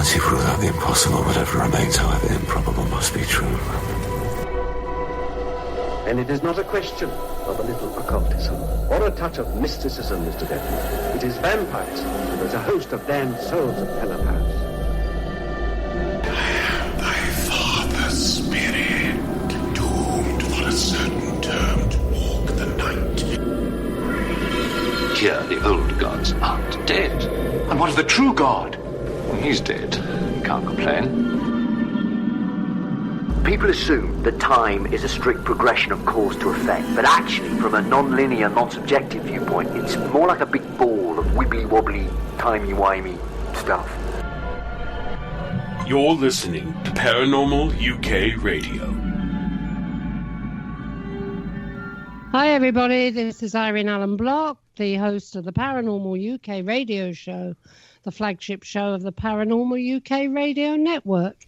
Once you've ruled out the impossible, whatever remains, however improbable, must be true. And it is not a question of a little occultism or a touch of mysticism, Mr. Benton. It is vampires, and there's a host of damned souls at Pelham House. I am thy father's spirit, doomed for a certain term to walk the night. Here, the old gods aren't dead. And what of the true god? Well, he's dead. Can't complain. People assume that time is a strict progression of cause to effect, but actually, from a non-linear, non-subjective viewpoint, it's more like a big ball of wibbly-wobbly, timey-wimey stuff. You're listening to Paranormal UK Radio. Hi everybody, this is Irene and Mark, the host of the Paranormal UK Radio Show, the flagship show of the Paranormal UK Radio Network.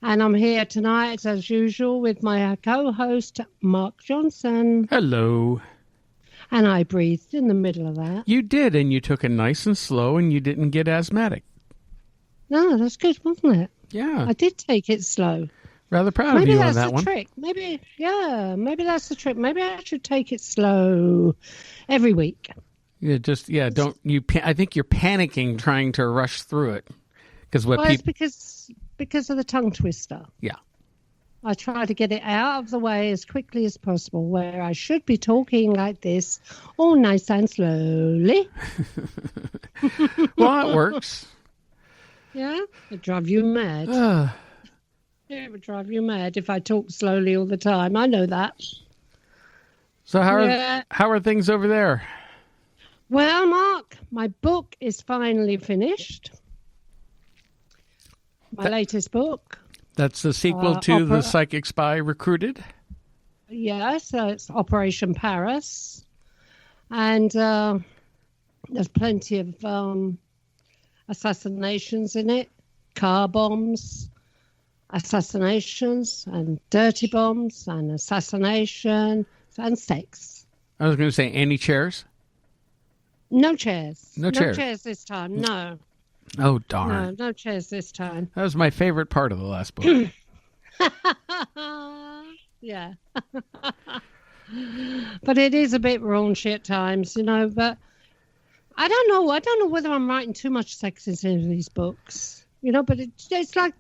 And I'm here tonight, as usual, with my co-host, Mark Johnson. Hello. And I breathed in the middle of that. You did, and you took it nice and slow, and you didn't get asthmatic. No, that's good, wasn't it? Yeah. I did take it slow. Rather proud of you on that one. Maybe that's the trick. Maybe I should take it slow every week. I think you're panicking trying to rush through it. It's because of the tongue twister. Yeah. I try to get it out of the way as quickly as possible, where I should be talking like this, all nice and slowly. Well, it works. Yeah? It'd drive you mad. It would drive you mad if I talk slowly all the time. I know that. So how are things over there? Well, Mark, my book is finally finished. My latest book. That's the sequel to The Psychic Spy Recruited? Yes, it's Operation Paris. And there's plenty of assassinations in it. Car bombs, assassinations, and dirty bombs, and assassination, and sex. I was going to say, any chairs? No chairs. No chairs. No chairs this time, no. Oh, darn. No chairs this time. That was my favorite part of the last book. Yeah. But it is a bit raunchy at times, but I don't know whether I'm writing too much sex into these books, but it's like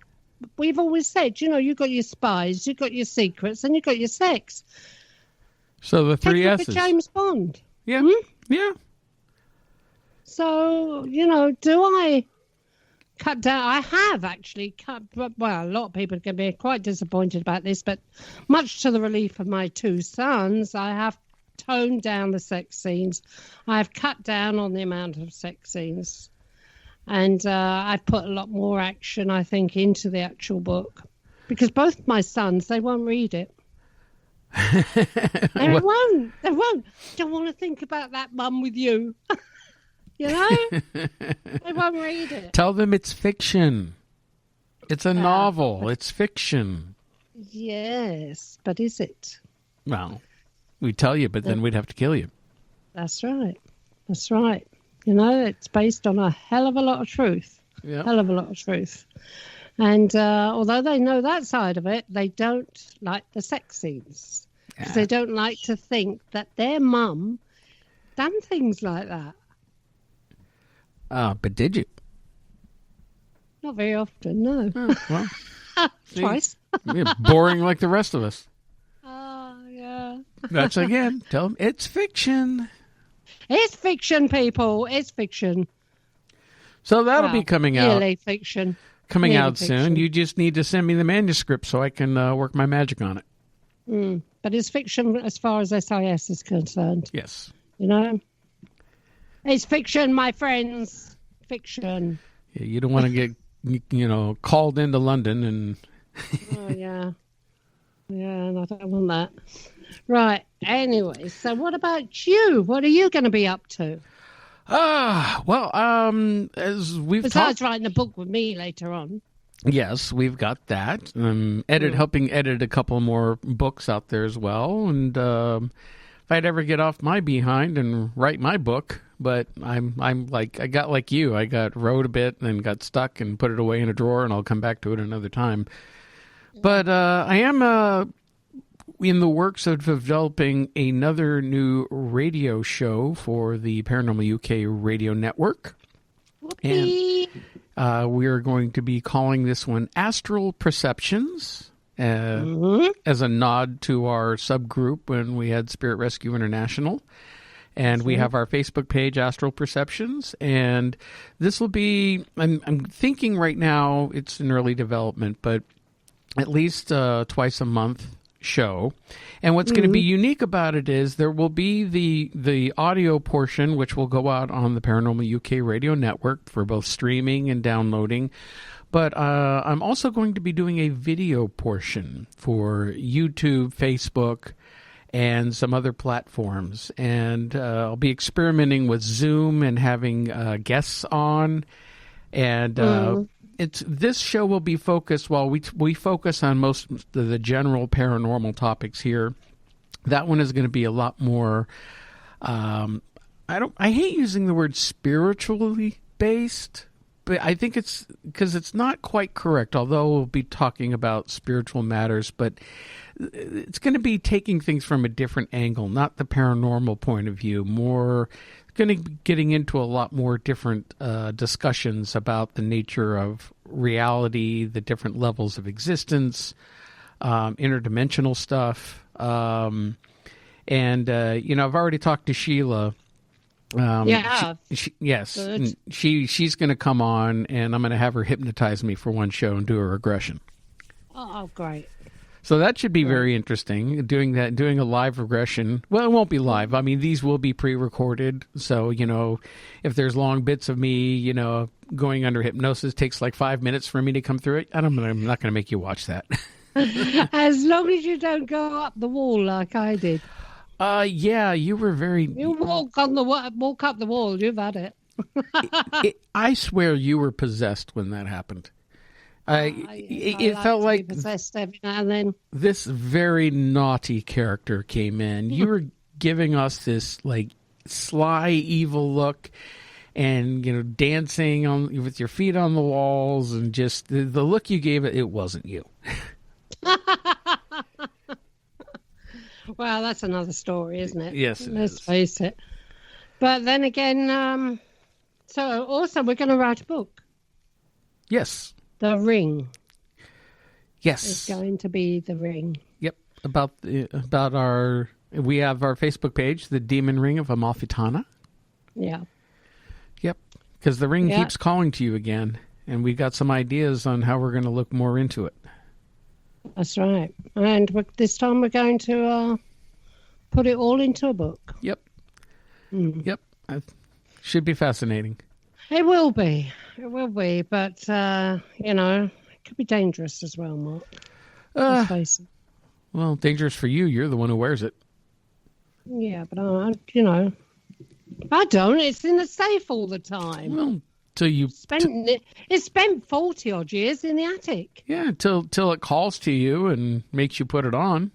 we've always said, you've got your spies, you've got your secrets, and you've got your sex. So the three S's. James Bond. Yeah. Yeah. So, do I cut down? I have actually cut, well, a lot of people can be quite disappointed about this, but much to the relief of my two sons, I have toned down the sex scenes. I have cut down on the amount of sex scenes. And I've put a lot more action, I think, into the actual book. Because both my sons, they won't read it. They won't. Don't want to think about that, Mum, with you. They won't read it. Tell them it's fiction. It's a novel. It's fiction. Yes, but is it? Well, we'd tell you, but then we'd have to kill you. That's right. That's right. It's based on a hell of a lot of truth. Yep. Hell of a lot of truth. And although they know that side of it, they don't like the sex scenes. Because they don't like to think that their mum done things like that. But did you? Not very often, no. Oh, well, twice. You're boring like the rest of us. Yeah. That's again. Tell them it's fiction. It's fiction, people. It's fiction. So that'll be coming out. Nearly fiction. Coming Nearly out fiction. soon. You just need to send me the manuscript so I can work my magic on it. But it's fiction as far as SIS is concerned. Yes. It's fiction, my friends. Fiction. Yeah, you don't want to get, called into London and... Oh, yeah. Yeah, and I don't want that. Right. Anyway, so what about you? What are you going to be up to? As we've Besides writing a book with me later on. Yes, we've got that. Helping edit a couple more books out there as well. And if I'd ever get off my behind and write my book, but I'm like, I got like you. I wrote a bit and then got stuck and put it away in a drawer, and I'll come back to it another time. But I am in the works of developing another new radio show for the Paranormal UK radio network. Whoopee. And we are going to be calling this one Astral Perceptions. As a nod to our subgroup when we had Spirit Rescue International. And we have our Facebook page, Astral Perceptions. And this will be, I'm thinking right now, it's in early development, but at least twice a month show. And what's going to be unique about it is there will be the audio portion, which will go out on the Paranormal UK radio network for both streaming and downloading. But I'm also going to be doing a video portion for YouTube, Facebook, and some other platforms. And I'll be experimenting with Zoom and having guests on. And this show will be focused, while we focus on most of the general paranormal topics here. That one is going to be a lot more, I hate using the word spiritually based. But I think it's because it's not quite correct, although we'll be talking about spiritual matters, but it's going to be taking things from a different angle, not the paranormal point of view, more going to be getting into a lot more different discussions about the nature of reality, the different levels of existence, interdimensional stuff. And, I've already talked to Sheila. Yes. She's going to come on, and I'm going to have her hypnotize me for one show and do a regression. Oh, great. So that should be very interesting, doing a live regression. Well, it won't be live. I mean, these will be pre-recorded. So, if there's long bits of me, going under hypnosis takes like 5 minutes for me to come through it, I'm not going to make you watch that. As long as you don't go up the wall like I did. Yeah, you were very... You walk up the wall, you've had it. I swear you were possessed when that happened. It felt like possessed every now and then. This very naughty character came in. You were giving us this like sly, evil look, and dancing with your feet on the walls, and just the look you gave it wasn't you. Well, that's another story, isn't it? Yes, Let's face it. But then again, so also we're going to write a book. Yes. The Ring. Yes. It's going to be The Ring. Yep. We have our Facebook page, The Demon Ring of Amalfitana. Yeah. Yep. Because the ring keeps calling to you again, and we got some ideas on how we're going to look more into it. That's right. And this time we're going to put it all into a book. Yep. Yep. Should be fascinating. It will be. It will be. But, it could be dangerous as well, Mark. Let's face it. Well, dangerous for you. You're the one who wears it. Yeah, but, I don't. It's in the safe all the time. Well, till you... It's spent 40-odd years in the attic. Yeah, till it calls to you and makes you put it on.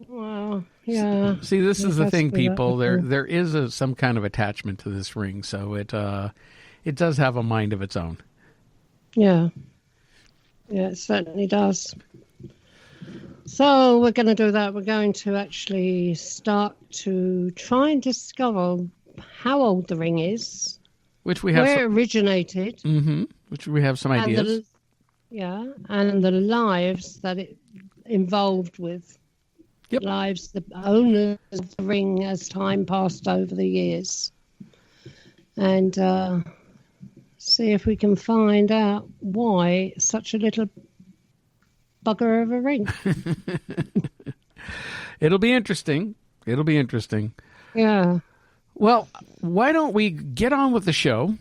Well, yeah. See, this is the thing, people. There is some kind of attachment to this ring, so it does have a mind of its own. Yeah. Yeah, it certainly does. So we're going to do that. We're going to actually start to try and discover how old the ring is. Which we have where it originated. Mm-hmm. Which we have some ideas. And the lives that it involved with. Yep. Lives, the owners of the ring as time passed over the years. And see if we can find out why such a little bugger of a ring. It'll be interesting. Yeah. Well, why don't we get on with the show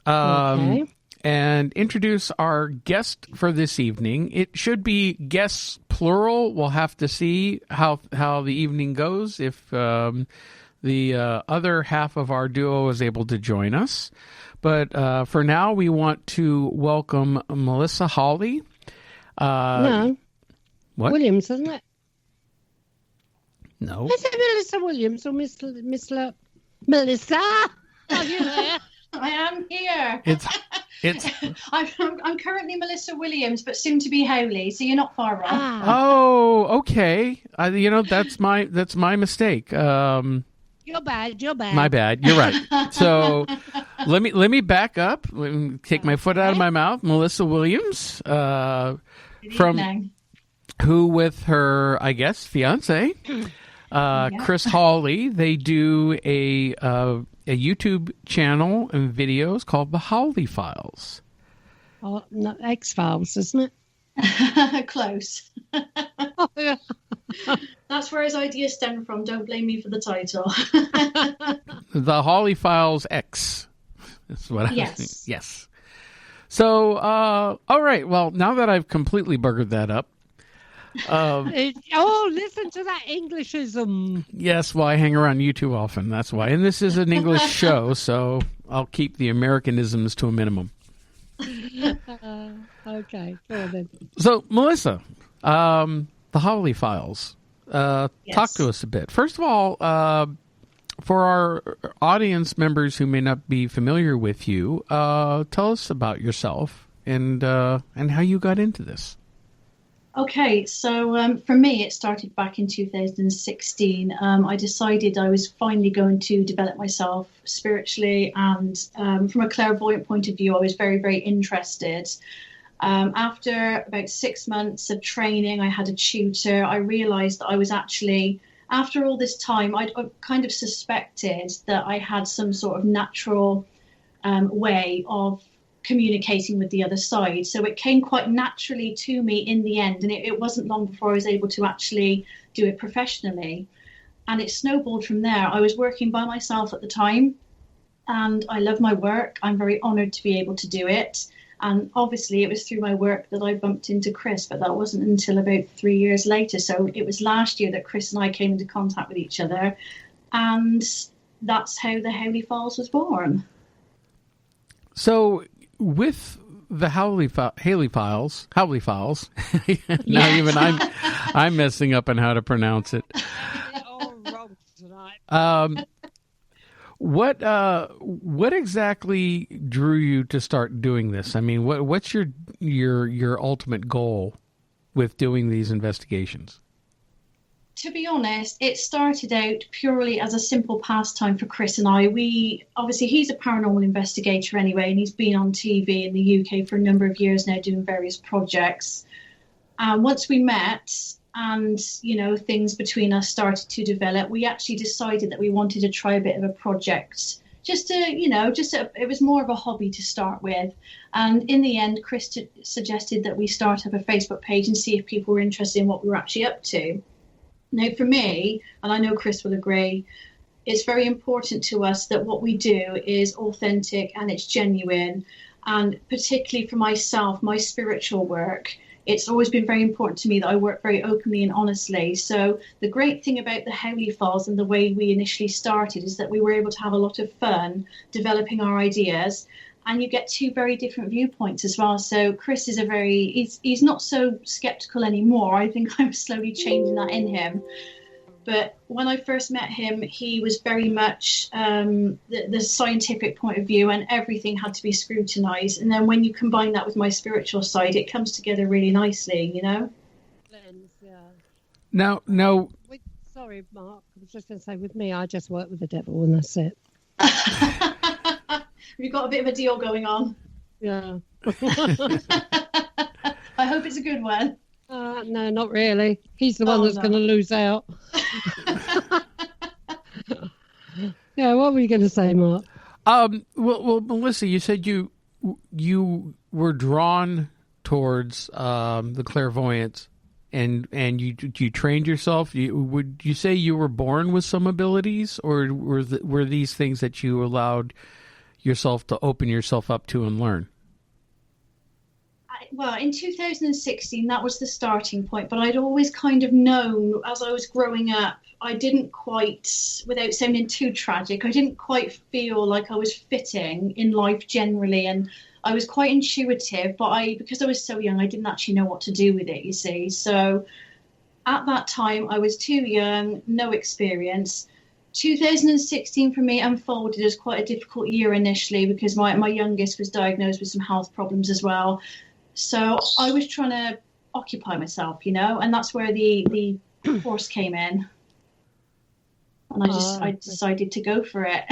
Okay. and introduce our guest for this evening. It should be guests plural. We'll have to see how the evening goes if the other half of our duo is able to join us. But for now, we want to welcome Melissa Howley. No. What? Williams, isn't it? No. Is it Melissa Williams or Melissa? Are you there? I am here. It's. I'm currently Melissa Williams, but soon to be Howley, so you're not far wrong. Oh, okay. That's my mistake. You're bad. My bad. You're right. So let me back up. Let me take my foot out of my mouth. Melissa Williams, who with her, I guess, fiance, Chris Howley. They do a YouTube channel and videos called the Howley Files. Oh, no, X-Files, isn't it? Close. That's where his ideas stem from. Don't blame me for the title. The Howley Files-X. That's what I think. Yes. So, all right. Well, now that I've completely buggered that up. Listen to that Englishism. Yes, well, I hang around you too often. That's why. And this is an English show, so I'll keep the Americanisms to a minimum. Okay, go on then. So, Melissa, the Howley Files. Talk to us a bit. First of all, for our audience members who may not be familiar with you, tell us about yourself and how you got into this. Okay, so for me, it started back in 2016. I decided I was finally going to develop myself spiritually, and from a clairvoyant point of view, I was very, very interested. After about 6 months of training, I had a tutor. I realized that I was actually, after all this time, I kind of suspected that I had some sort of natural way of communicating with the other side. So it came quite naturally to me in the end, and it wasn't long before I was able to actually do it professionally. And it snowballed from there. I was working by myself at the time, and I love my work. I'm very honored to be able to do it. And obviously it was through my work that I bumped into Chris, but that wasn't until about 3 years later. So it was last year that Chris and I came into contact with each other, and that's how the Howley Files was born. So with the Howley Files, now even I'm messing up on how to pronounce it. All wrong tonight. What exactly drew you to start doing this? I mean, what's your ultimate goal with doing these investigations? To be honest, it started out purely as a simple pastime for Chris and I. Obviously, he's a paranormal investigator anyway, and he's been on TV in the UK for a number of years now doing various projects. Once we met and, things between us started to develop, we actually decided that we wanted to try a bit of a project. It was more of a hobby to start with. And in the end, Chris suggested that we start up a Facebook page and see if people were interested in what we were actually up to. Now, for me, and I know Chris will agree, it's very important to us that what we do is authentic and it's genuine. And particularly for myself, my spiritual work, it's always been very important to me that I work very openly and honestly. So the great thing about the Howley Files and the way we initially started is that we were able to have a lot of fun developing our ideas. And you get two very different viewpoints as well. So Chris is he's not so skeptical anymore. I think I'm slowly changing that in him. But when I first met him, he was very much the scientific point of view, and everything had to be scrutinized. And then when you combine that with my spiritual side, it comes together really nicely, Yeah. Now. Sorry, Mark. I was just going to say, with me, I just work with the devil, and that's it. We've got a bit of a deal going on. Yeah. I hope it's a good one. No, not really. He's the one that's going to lose out. Yeah, what were you going to say, Mark? Well, Melissa, you said you were drawn towards the clairvoyance, and you trained yourself. Would you say you were born with some abilities, or were these things that you allowed yourself to open yourself up to and learn? Well, in 2016, that was the starting point, but I'd always kind of known as I was growing up, I didn't quite, without sounding too tragic, I didn't quite feel like I was fitting in life generally, and I was quite intuitive, but because I was so young, I didn't actually know what to do with it, you see. So at that time, I was too young, no experience. 2016 for me unfolded as quite a difficult year initially because my youngest was diagnosed with some health problems as well. So I was trying to occupy myself, and that's where the course came in. And I decided to go for it.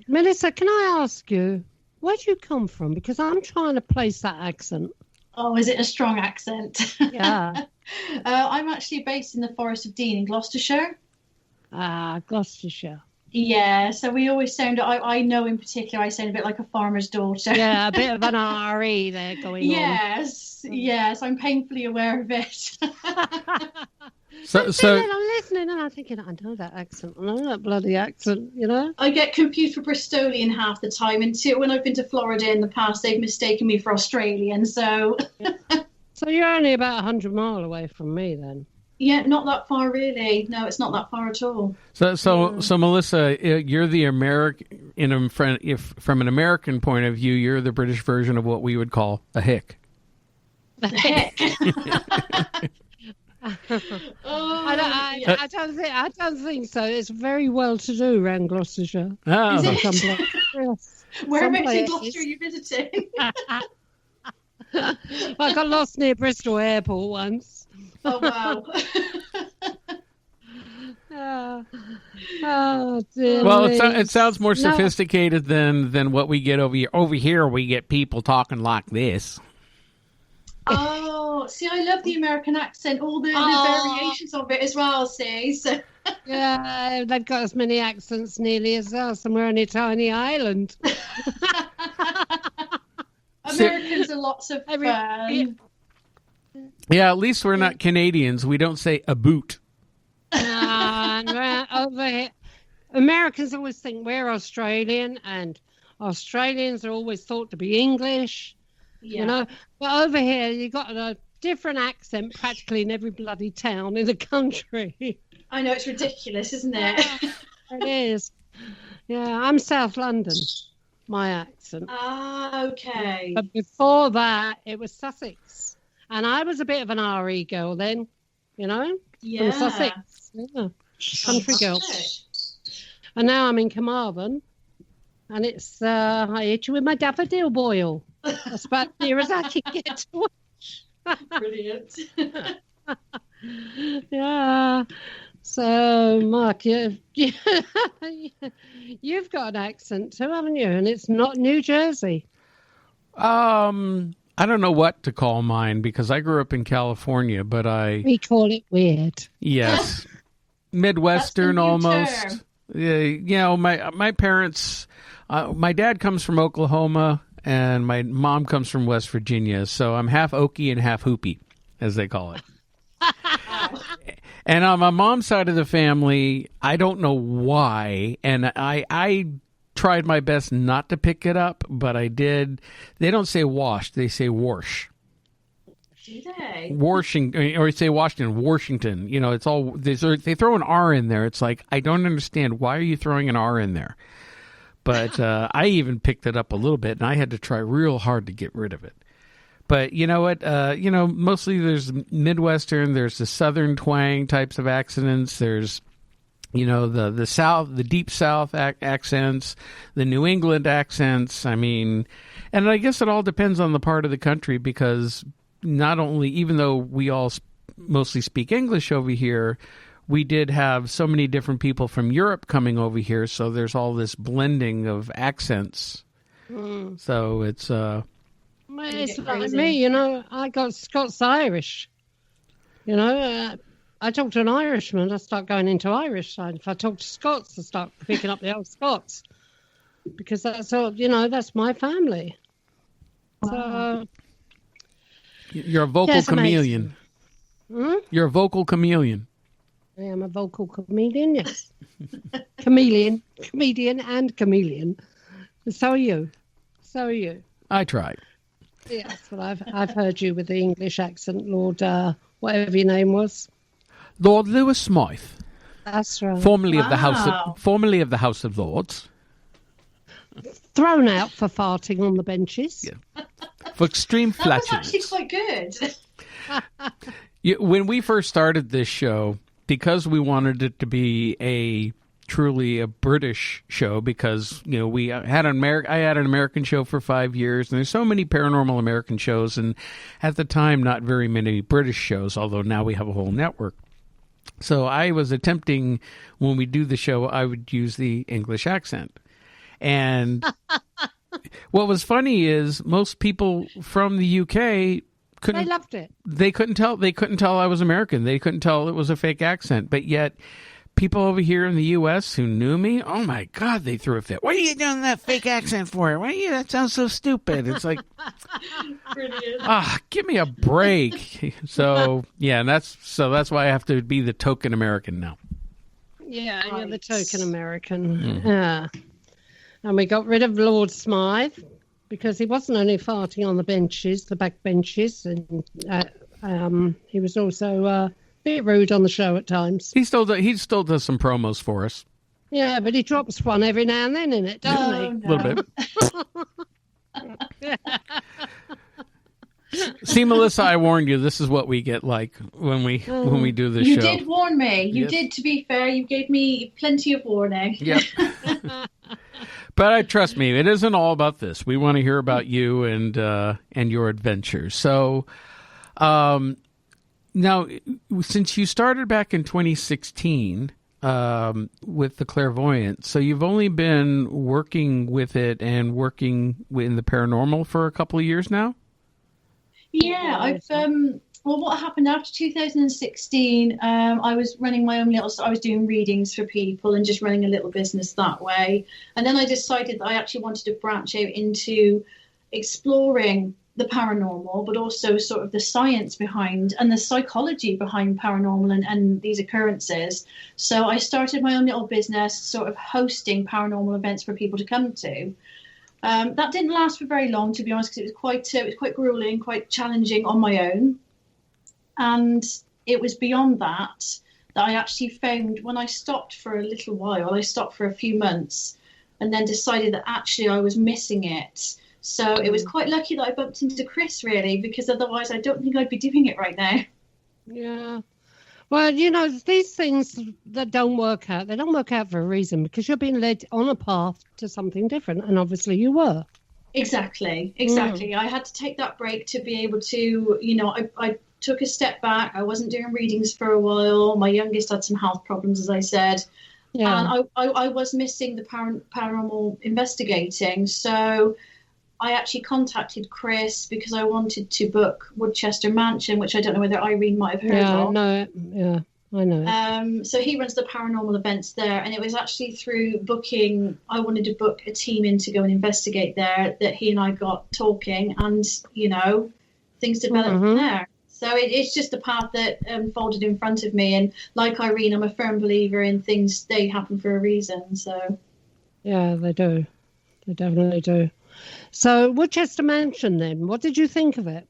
Melissa, can I ask you, where do you come from? Because I'm trying to place that accent. Oh, is it a strong accent? Yeah. I'm actually based in the Forest of Dean in Gloucestershire. Ah, Gloucestershire. Yeah, so we always sound, I know in particular, I sound a bit like a farmer's daughter. Yeah, a bit of an RE there going on. Yes, I'm painfully aware of it. So I'm listening and I'm thinking, I know that accent. I know that bloody accent, I get confused for Bristolian half the time, and when I've been to Florida in the past, they've mistaken me for Australian, so... So you're only about 100 miles away from me then? Yeah, not that far really. No, it's not that far at all. So Melissa, you're the American, from an American point of view, you're the British version of what we would call a hick. The hick. I don't think so. It's very well to do around Gloucestershire. Oh. Is it? Yes. Whereabouts in Gloucester are you visiting? Well, I got lost near Bristol Airport once. Oh wow. Oh dear. Well, it sounds more sophisticated than what we get over here. Over here, we get people talking like this. Oh, see, I love the American accent, all the variations of it as well, see? So... Yeah, they've got as many accents nearly as us, and we're on a tiny island. Americans are lots of fun. Yeah, at least we're not Canadians. We don't say a boot. Over here, Americans always think we're Australian, and Australians are always thought to be English. Yeah. But over here, you got a different accent practically in every bloody town in the country. I know, it's ridiculous, isn't it? It is. Yeah, I'm South London, my accent. Ah, okay. But before that, it was Sussex. And I was a bit of an RE girl then, Yeah. From Sussex. Yeah. Country girl. And now I'm in Carmarthen. And it's, I hit you with my daffodil boil. That's about as near as I can get to it. Brilliant. Yeah. So, Mark, you've got an accent too, haven't you? And it's not New Jersey. I don't know what to call mine because I grew up in California, but we call it weird. Yes. Midwestern almost. Yeah, my parents, my dad comes from Oklahoma and my mom comes from West Virginia, so I'm half Okie and half Hoopy, as they call it. And on my mom's side of the family, I don't know why, and I tried my best not to pick it up, but I did. They don't say washed, they say wash. Do they? Washington, or say Washington, Washington. It's all, they throw an R in there. It's like, I don't understand. Why are you throwing an R in there? But I even picked it up a little bit, and I had to try real hard to get rid of it. But you know what? Mostly there's Midwestern, there's the Southern twang types of accents, there's the South, the deep South accents, the New England accents. I mean, and I guess it all depends on the part of the country because not only, even though we all mostly speak English over here, we did have so many different people from Europe coming over here. So there's all this blending of accents. So it's like me, I got Scots-Irish. I talk to an Irishman, I start going into Irish. And if I talk to Scots, I start picking up the old Scots. Because that's all, that's my family. So you're a vocal chameleon. You're a vocal chameleon. I am a vocal chameleon, yes. Comedian and chameleon. So are you. I tried. Yes, well, I've heard you with the English accent, Lord, whatever your name was. Lord Lewis Smythe. That's right. Formerly of the House of Lords. Thrown out for farting on the benches. Yeah. For extreme flatulence. That was actually quite good. When we first started this show, because we wanted it to be truly a British show, because we had I had an American show for 5 years, and there's so many paranormal American shows, and at the time not very many British shows, although now we have a whole network. So I was attempting, when we do the show, I would use the English accent. And what was funny is most people from the UK they loved it. They couldn't tell I was American. They couldn't tell it was a fake accent. But yet people over here in the U.S. who knew me, oh my God, they threw a fit. What are you doing that fake accent for? That sounds so stupid. It's like, give me a break. So yeah, and that's why I have to be the token American now. Yeah, you're the token American. Mm-hmm. Yeah, and we got rid of Lord Smythe because he wasn't only farting on the benches, the back benches, and he was also. Bit rude on the show at times. He still does some promos for us. Yeah, but he drops one every now and then in it, doesn't he? No. A little bit. See, Melissa, I warned you. This is what we get like when we do this show. You did warn me. You did. To be fair, you gave me plenty of warning. Yep. But trust me, it isn't all about this. We want to hear about you and your adventures. So. Now, since you started back in 2016 with the clairvoyant, so you've only been working with it and working in the paranormal for a couple of years now? Yeah, I've well, what happened after 2016? I was running my own I was doing readings for people and just running a little business that way. And then I decided that I actually wanted to branch out into exploring the paranormal, but also sort of the science behind and the psychology behind paranormal and these occurrences. So I started my own little business, sort of hosting paranormal events for people to come to. That didn't last for very long, to be honest, because it was quite grueling, quite challenging on my own. And it was beyond that I actually found, when I stopped for a little while, I stopped for a few months and then decided that actually I was missing it. So it was quite lucky that I bumped into Chris, really, because otherwise I don't think I'd be doing it right now. Yeah. Well, these things that don't work out, they don't work out for a reason, because you're being led on a path to something different, and obviously you were. Exactly. I had to take that break to be able to, I took a step back. I wasn't doing readings for a while. My youngest had some health problems, as I said. Yeah. And I was missing the paranormal investigating, so I actually contacted Chris because I wanted to book Woodchester Mansion, which I don't know whether Irene might have heard of. I know. So he runs the paranormal events there, and it was actually through booking. I wanted to book a team in to go and investigate there that he and I got talking, and things developed from there. So it's just a path that unfolded in front of me, and like Irene, I'm a firm believer in things. They happen for a reason. So yeah, they do. They definitely do. So Woodchester Mansion, then, what did you think of it?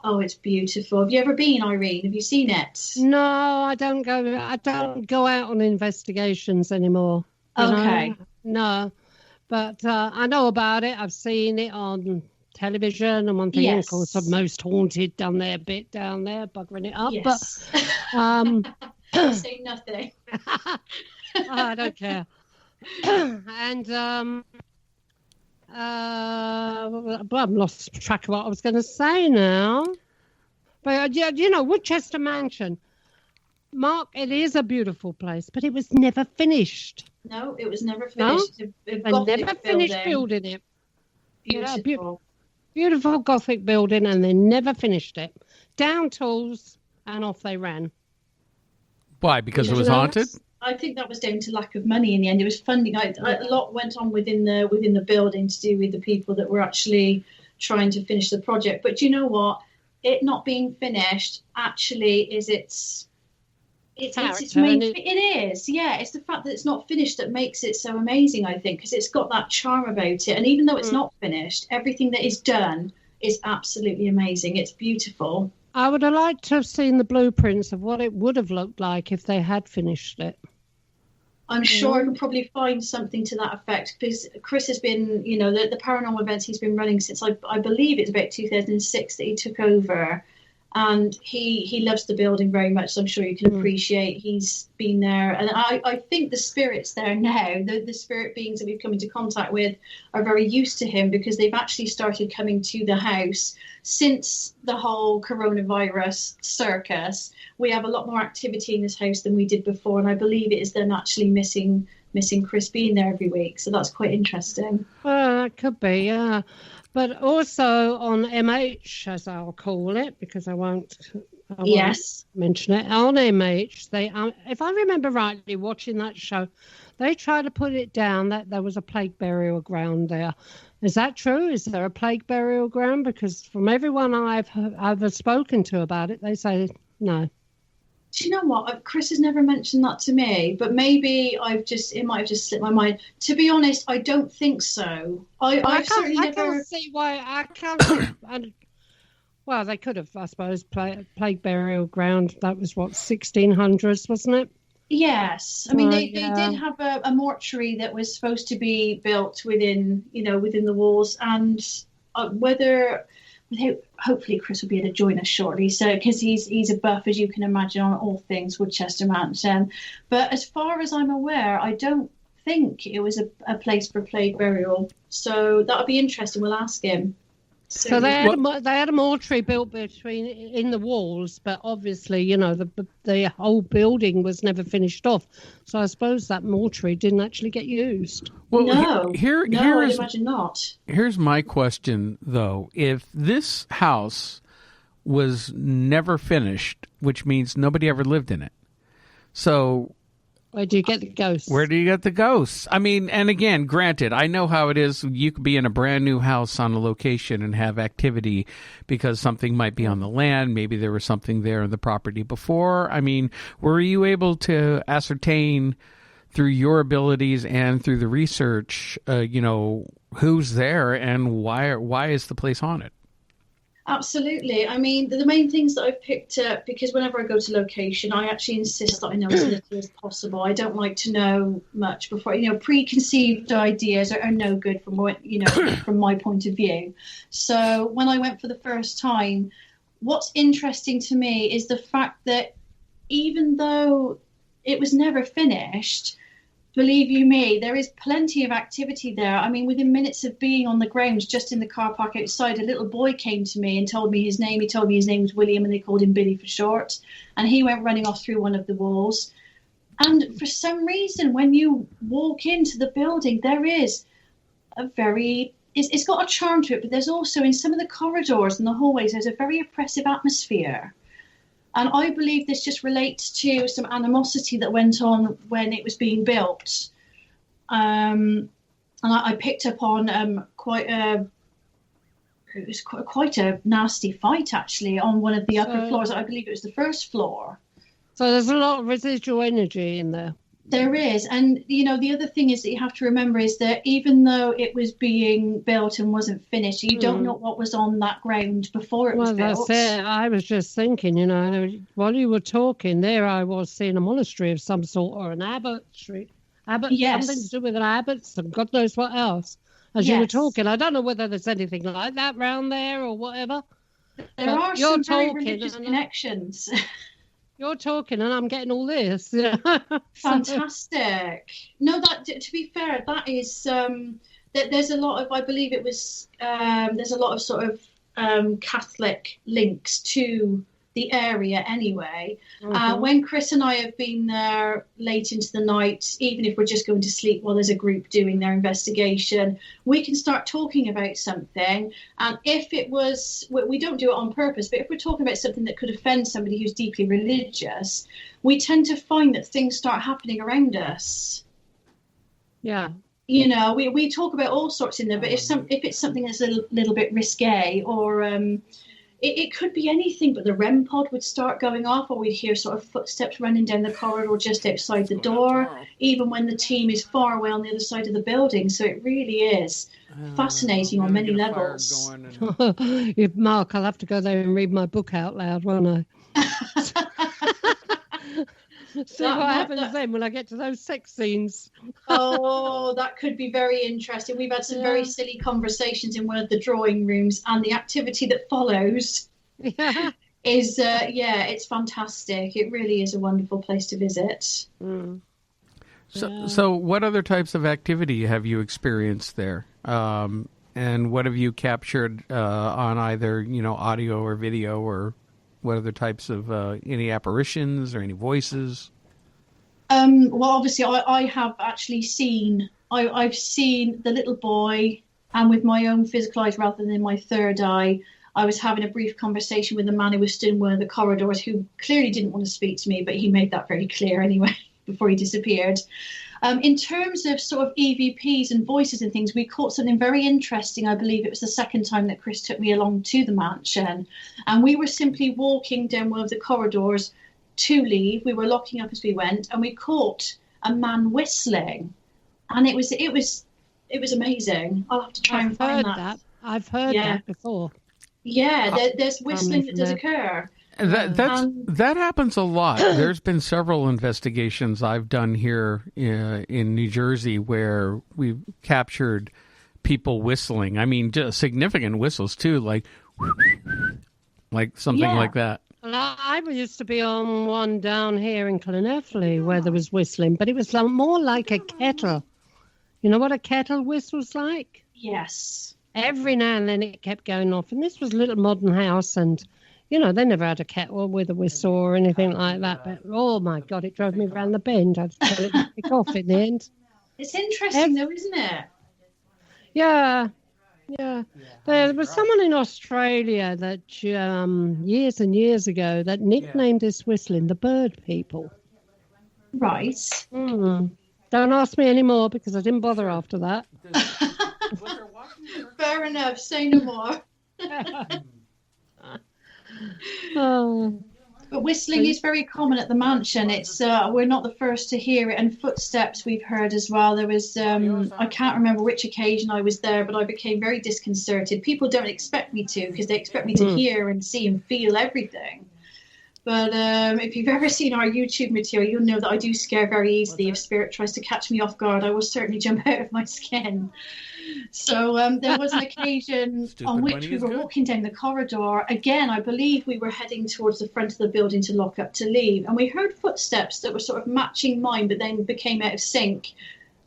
Oh, it's beautiful. Have you ever been, Irene? Have you seen it? No, I don't go out on investigations anymore. Okay. No, but I know about it. I've seen it on television and one thing, of course, the most haunted down there, buggering it up. Yes. But say nothing. I don't care. And I've lost track of what I was going to say now. But, Woodchester Mansion, Mark, it is a beautiful place, but it was never finished. No, it was never finished. No? They never finished building it. Beautiful. Beautiful Gothic building, and they never finished it. Down tools, and off they ran. Why? Because it was haunted? I think that was down to lack of money in the end. It was funding. A lot went on within the building to do with the people that were actually trying to finish the project. But you know what? It not being finished actually is its main. It is, yeah. It's the fact that it's not finished that makes it so amazing, I think, because it's got that charm about it. And even though it's not finished, everything that is done is absolutely amazing. It's beautiful. I would have liked to have seen the blueprints of what it would have looked like if they had finished it. I'm sure I can probably find something to that effect, because Chris has been, the paranormal events he's been running since I believe it's about 2006 that he took over. And he loves the building very much, so I'm sure you can appreciate he's been there. And I think the spirits there now, the spirit beings that we've come into contact with, are very used to him, because they've actually started coming to the house since the whole coronavirus circus. We have a lot more activity in this house than we did before, and I believe it is them actually missing Chris being there every week. So that's quite interesting. Well, that could be, yeah. But also on MH, as I'll call it, because I won't mention it, on MH, they, if I remember rightly, watching that show, they tried to put it down that there was a plague burial ground there. Is that true? Is there a plague burial ground? Because from everyone I've spoken to about it, they say no. Do you know what? Chris has never mentioned that to me, but maybe it might have just slipped my mind. To be honest, I don't think so. I can't see why. I can't. Well, they could have, I suppose, plague burial ground. That was what, 1600s, wasn't it? Yes, I mean they did have a mortuary that was supposed to be built within the walls, and hopefully Chris will be able to join us shortly, so because he's a buff, as you can imagine, on all things Woodchester Mountain. But as far as I'm aware, I don't think it was a place for plague burial, so that'll be interesting. We'll ask him. So they had a mortuary built in the walls, but obviously, the whole building was never finished off. So I suppose that mortuary didn't actually get used. Well, I imagine not. Here's my question, though. If this house was never finished, which means nobody ever lived in it, so... Where do you get the ghosts? Where do you get the ghosts? I mean, and again, granted, I know how it is. You could be in a brand new house on a location and have activity because something might be on the land. Maybe there was something there in the property before. I mean, were you able to ascertain through your abilities and through the research, who's there and why is the place haunted? Absolutely. I mean, the main things that I've picked up, because whenever I go to location, I actually insist that I know as little as possible. I don't like to know much before. Preconceived ideas are no good from from my point of view. So when I went for the first time, what's interesting to me is the fact that even though it was never finished, believe you me, there is plenty of activity there. I mean, within minutes of being on the grounds, just in the car park outside, a little boy came to me and told me his name. He told me his name was William, and they called him Billy for short. And he went running off through one of the walls. And for some reason, when you walk into the building, there is it's got a charm to it, but there's also, in some of the corridors and the hallways, there's a very oppressive atmosphere. And I believe this just relates to some animosity that went on when it was being built. And I picked up on quite a nasty fight, actually, on one of the upper floors. I believe it was the first floor. So there's a lot of residual energy in there. There is. And, the other thing is that you have to remember is that even though it was being built and wasn't finished, you don't know what was on that ground before it was built. Well, that's it. I was just thinking, while you were talking there, I was seeing a monastery of some sort, or an abbotry. Yes. Something to do with an abbot, and God knows what else. As you were talking, I don't know whether there's anything like that round there or whatever. There are some very religious connections. You're talking and I'm getting all this. Fantastic. No, to be fair, that is there's a lot of, I believe it was there's a lot of sort of Catholic links to the area anyway. Mm-hmm. When Chris and I have been there late into the night, even if we're just going to sleep while there's a group doing their investigation, we can start talking about something. And if it was, we don't do it on purpose, but if we're talking about something that could offend somebody who's deeply religious, we tend to find that things start happening around us. Yeah. We talk about all sorts in there, but if it's something that's a little bit risque, or it could be anything, but the REM pod would start going off, or we'd hear sort of footsteps running down the corridor just outside the door, even when the team is far away on the other side of the building. So it really is fascinating on many levels. Mark, I'll have to go there and read my book out loud, won't I? See what happens then when I get to those sex scenes. Oh, that could be very interesting. We've had some very silly conversations in one of the drawing rooms, and the activity that follows is, it's fantastic. It really is a wonderful place to visit. Mm. So what other types of activity have you experienced there? And what have you captured on either, audio or video, or what other types of any apparitions or any voices? Well, obviously, I have actually seen. I've seen the little boy, and with my own physical eyes rather than my third eye, I was having a brief conversation with a man who was stood in one of the corridors who clearly didn't want to speak to me, but he made that very clear anyway before he disappeared. In terms of sort of EVPs and voices and things, we caught something very interesting. I believe it was the second time that Chris took me along to the mansion. And we were simply walking down one of the corridors to leave. We were locking up as we went, and we caught a man whistling. And it was amazing. I'll have to try and find that. I've heard that before. Yeah, there's whistling that does occur. That happens a lot. There's been several investigations I've done here in New Jersey where we've captured people whistling. I mean, just significant whistles too, like something like that. Well, I used to be on one down here in Llanelli where there was whistling, but it was more like a kettle. You know what a kettle whistles like? Yes. Every now and then it kept going off, and this was a little modern house, and they never had a kettle with a whistle or anything like that. But, oh, my God, it drove me around the bend. I had to tell it to pick off in the end. It's interesting, though, isn't it? Yeah. There was someone in Australia that years and years ago that nicknamed this whistling the bird people. Right. Mm. Don't ask me anymore because I didn't bother after that. Fair enough. Say no more. But whistling is very common at the mansion. It's we're not the first to hear it, and footsteps we've heard as well. There was I can't remember which occasion I was there, but I became very disconcerted. People don't expect me to, because they expect me to hear and see and feel everything. But if you've ever seen our YouTube material, you'll know that I do scare very easily. If spirit tries to catch me off guard, I will certainly jump out of my skin. So there was an occasion on which we were walking down the corridor. Again, I believe we were heading towards the front of the building to lock up to leave. And we heard footsteps that were sort of matching mine, but then became out of sync.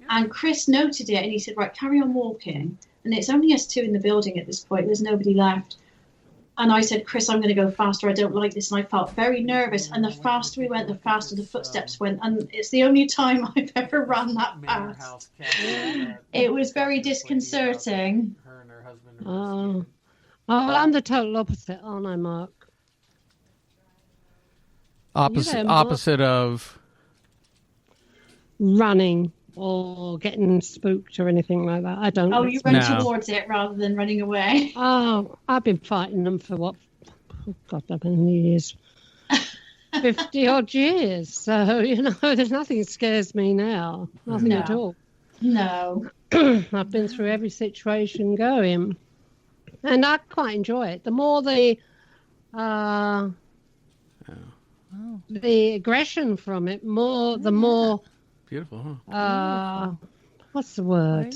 And Chris noted it, and he said, right, carry on walking. And it's only us two in the building at this point. There's nobody left. And I said, Chris, I'm going to go faster. I don't like this. And I felt very nervous. And the faster we went, the faster the footsteps went. And it's the only time I've ever run that fast. It was very disconcerting. Oh, well, I'm the total opposite, aren't I, Mark? Opposite of? Running or getting spooked or anything like that. I don't. Oh, you run towards it rather than running away. Oh, I've been fighting them for what? God, how many years? 50 odd years. So, there's nothing that scares me now. Nothing at all. No. I've been through every situation going. And I quite enjoy it. The more the aggression from it, the more beautiful, huh? What's the word?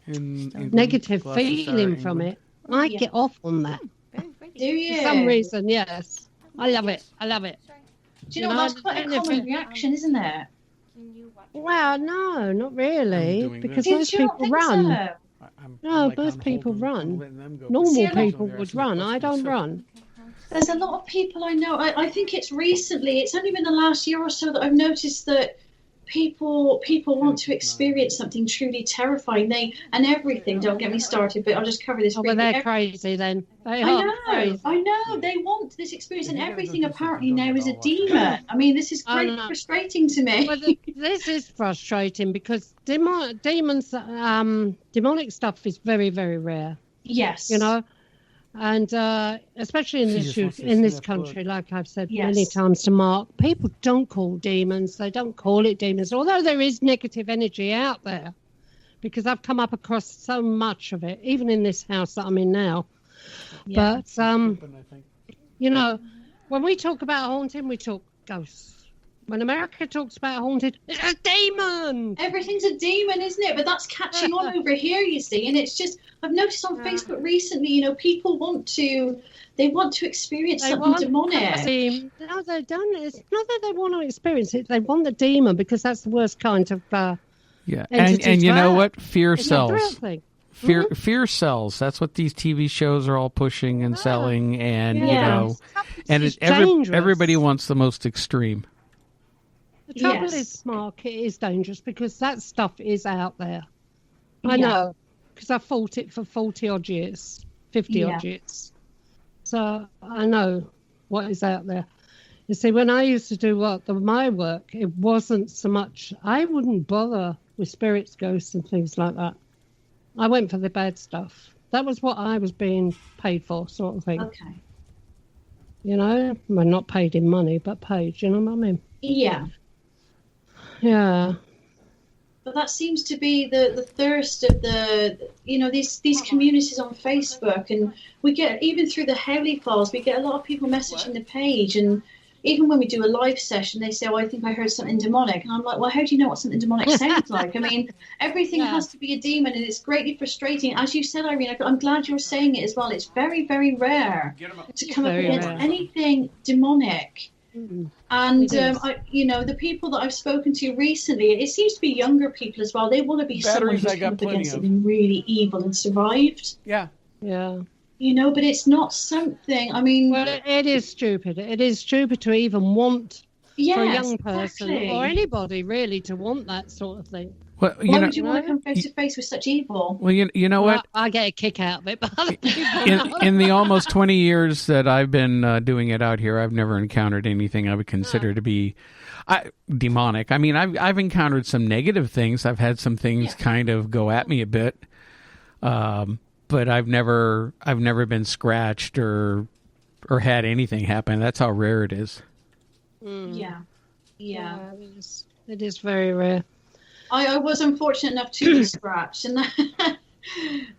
Negative feeling from it. I get off on that. Do you? For some reason, yes. I love it. Do you know that's quite a common reaction, isn't it? Well, no, not really. Because most people run. So? No, most people run. Normal people would run. I don't run. There's a lot of people I know. I think it's recently, it's only been the last year or so that I've noticed that people want to experience something truly terrifying. And everything, don't get me started, but I'll just cover this. Oh, well, they're crazy then. I know. They want this experience, and everything apparently now is a demon. I mean, this is quite frustrating to me. Well, this is frustrating because demons, demonic stuff is very, very rare. Yes. And especially in this country, like I've said many times to Mark, people don't call demons. They don't call it demons, although there is negative energy out there, because I've come up across so much of it, even in this house that I'm in now. Yeah. But, when we talk about haunting, we talk ghosts. When America talks about haunted, it's a demon. Everything's a demon, isn't it? But that's catching on over here, you see. And it's just, I've noticed on Facebook recently, you know, people want to experience something demonic. No, they don't. It's not that they want to experience it. They want the demon because that's the worst kind of. And you know what? Fear sells. Fear sells. That's what these TV shows are all pushing and selling, and you know, everybody wants the most extreme. The trouble is, Mark, it is dangerous because that stuff is out there. I know, because I fought it for 40 odd years, 50 odd years. So I know what is out there. You see, when I used to do my work, it wasn't so much, I wouldn't bother with spirits, ghosts and things like that. I went for the bad stuff. That was what I was being paid for, sort of thing. Okay. You know, well, not paid in money, but paid, you know what I mean? Yeah. Yeah. But that seems to be the thirst of these communities on Facebook, and we get, even through the Howley Files, we get a lot of people messaging the page, and even when we do a live session, they say, "Oh, I think I heard something demonic," and I'm like, "Well, how do you know what something demonic sounds like?" I mean, everything has to be a demon, and it's greatly frustrating. As you said, Irene, I'm glad you're saying it as well. It's very, very rare to come up against anything demonic. And the people that I've spoken to recently, it seems to be younger people as well. They want to be someone who's come up against something really evil and survived. Yeah. You know, but it's not something. I mean, well, it is stupid. It is stupid to even want for a young person or anybody really to want that sort of thing. Well, why would you want to come face to face with such evil? Well, you know what? I get a kick out of it, but in the almost 20 years that I've been doing it out here, I've never encountered anything I would consider to be demonic. I mean, I've encountered some negative things. I've had some things kind of go at me a bit, but I've never been scratched or had anything happen. That's how rare it is. Yeah. It is very rare. I was unfortunate enough to be scratched, and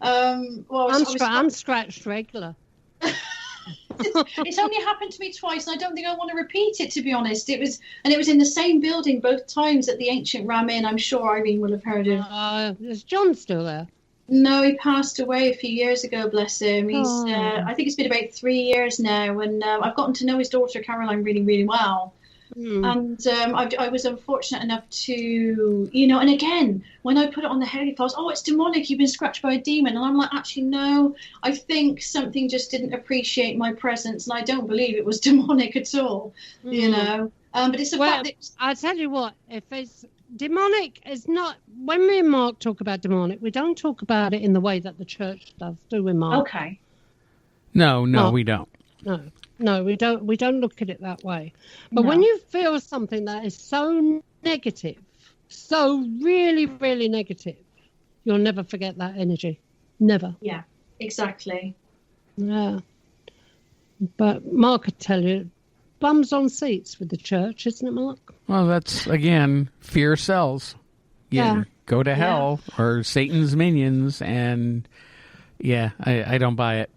I'm scratched regular. It's only happened to me twice, and I don't think I want to repeat it, to be honest. It was in the same building both times at the ancient Ram Inn. I'm sure Irene will have heard of. Is John still there? No, he passed away a few years ago, bless him. He's I think it's been about 3 years now, and I've gotten to know his daughter Caroline really, really well. And I was unfortunate enough to, and again, when I put it on the Howley Files, it's demonic, you've been scratched by a demon. And I'm like, actually, no, I think something just didn't appreciate my presence, and I don't believe it was demonic at all, you know. But it's the fact that... I tell you what, if it's demonic, it's not... When me and Mark talk about demonic, we don't talk about it in the way that the church does, do we, Mark? Okay. No, we don't. No, we don't look at it that way. But when you feel something that is so negative, so really, really negative, you'll never forget that energy. Never. Yeah, exactly. Yeah. But Mark could tell you, bums on seats with the church, isn't it, Mark? Well, that's, again, fear sells. Yeah. Go to hell or Satan's minions, and I don't buy it.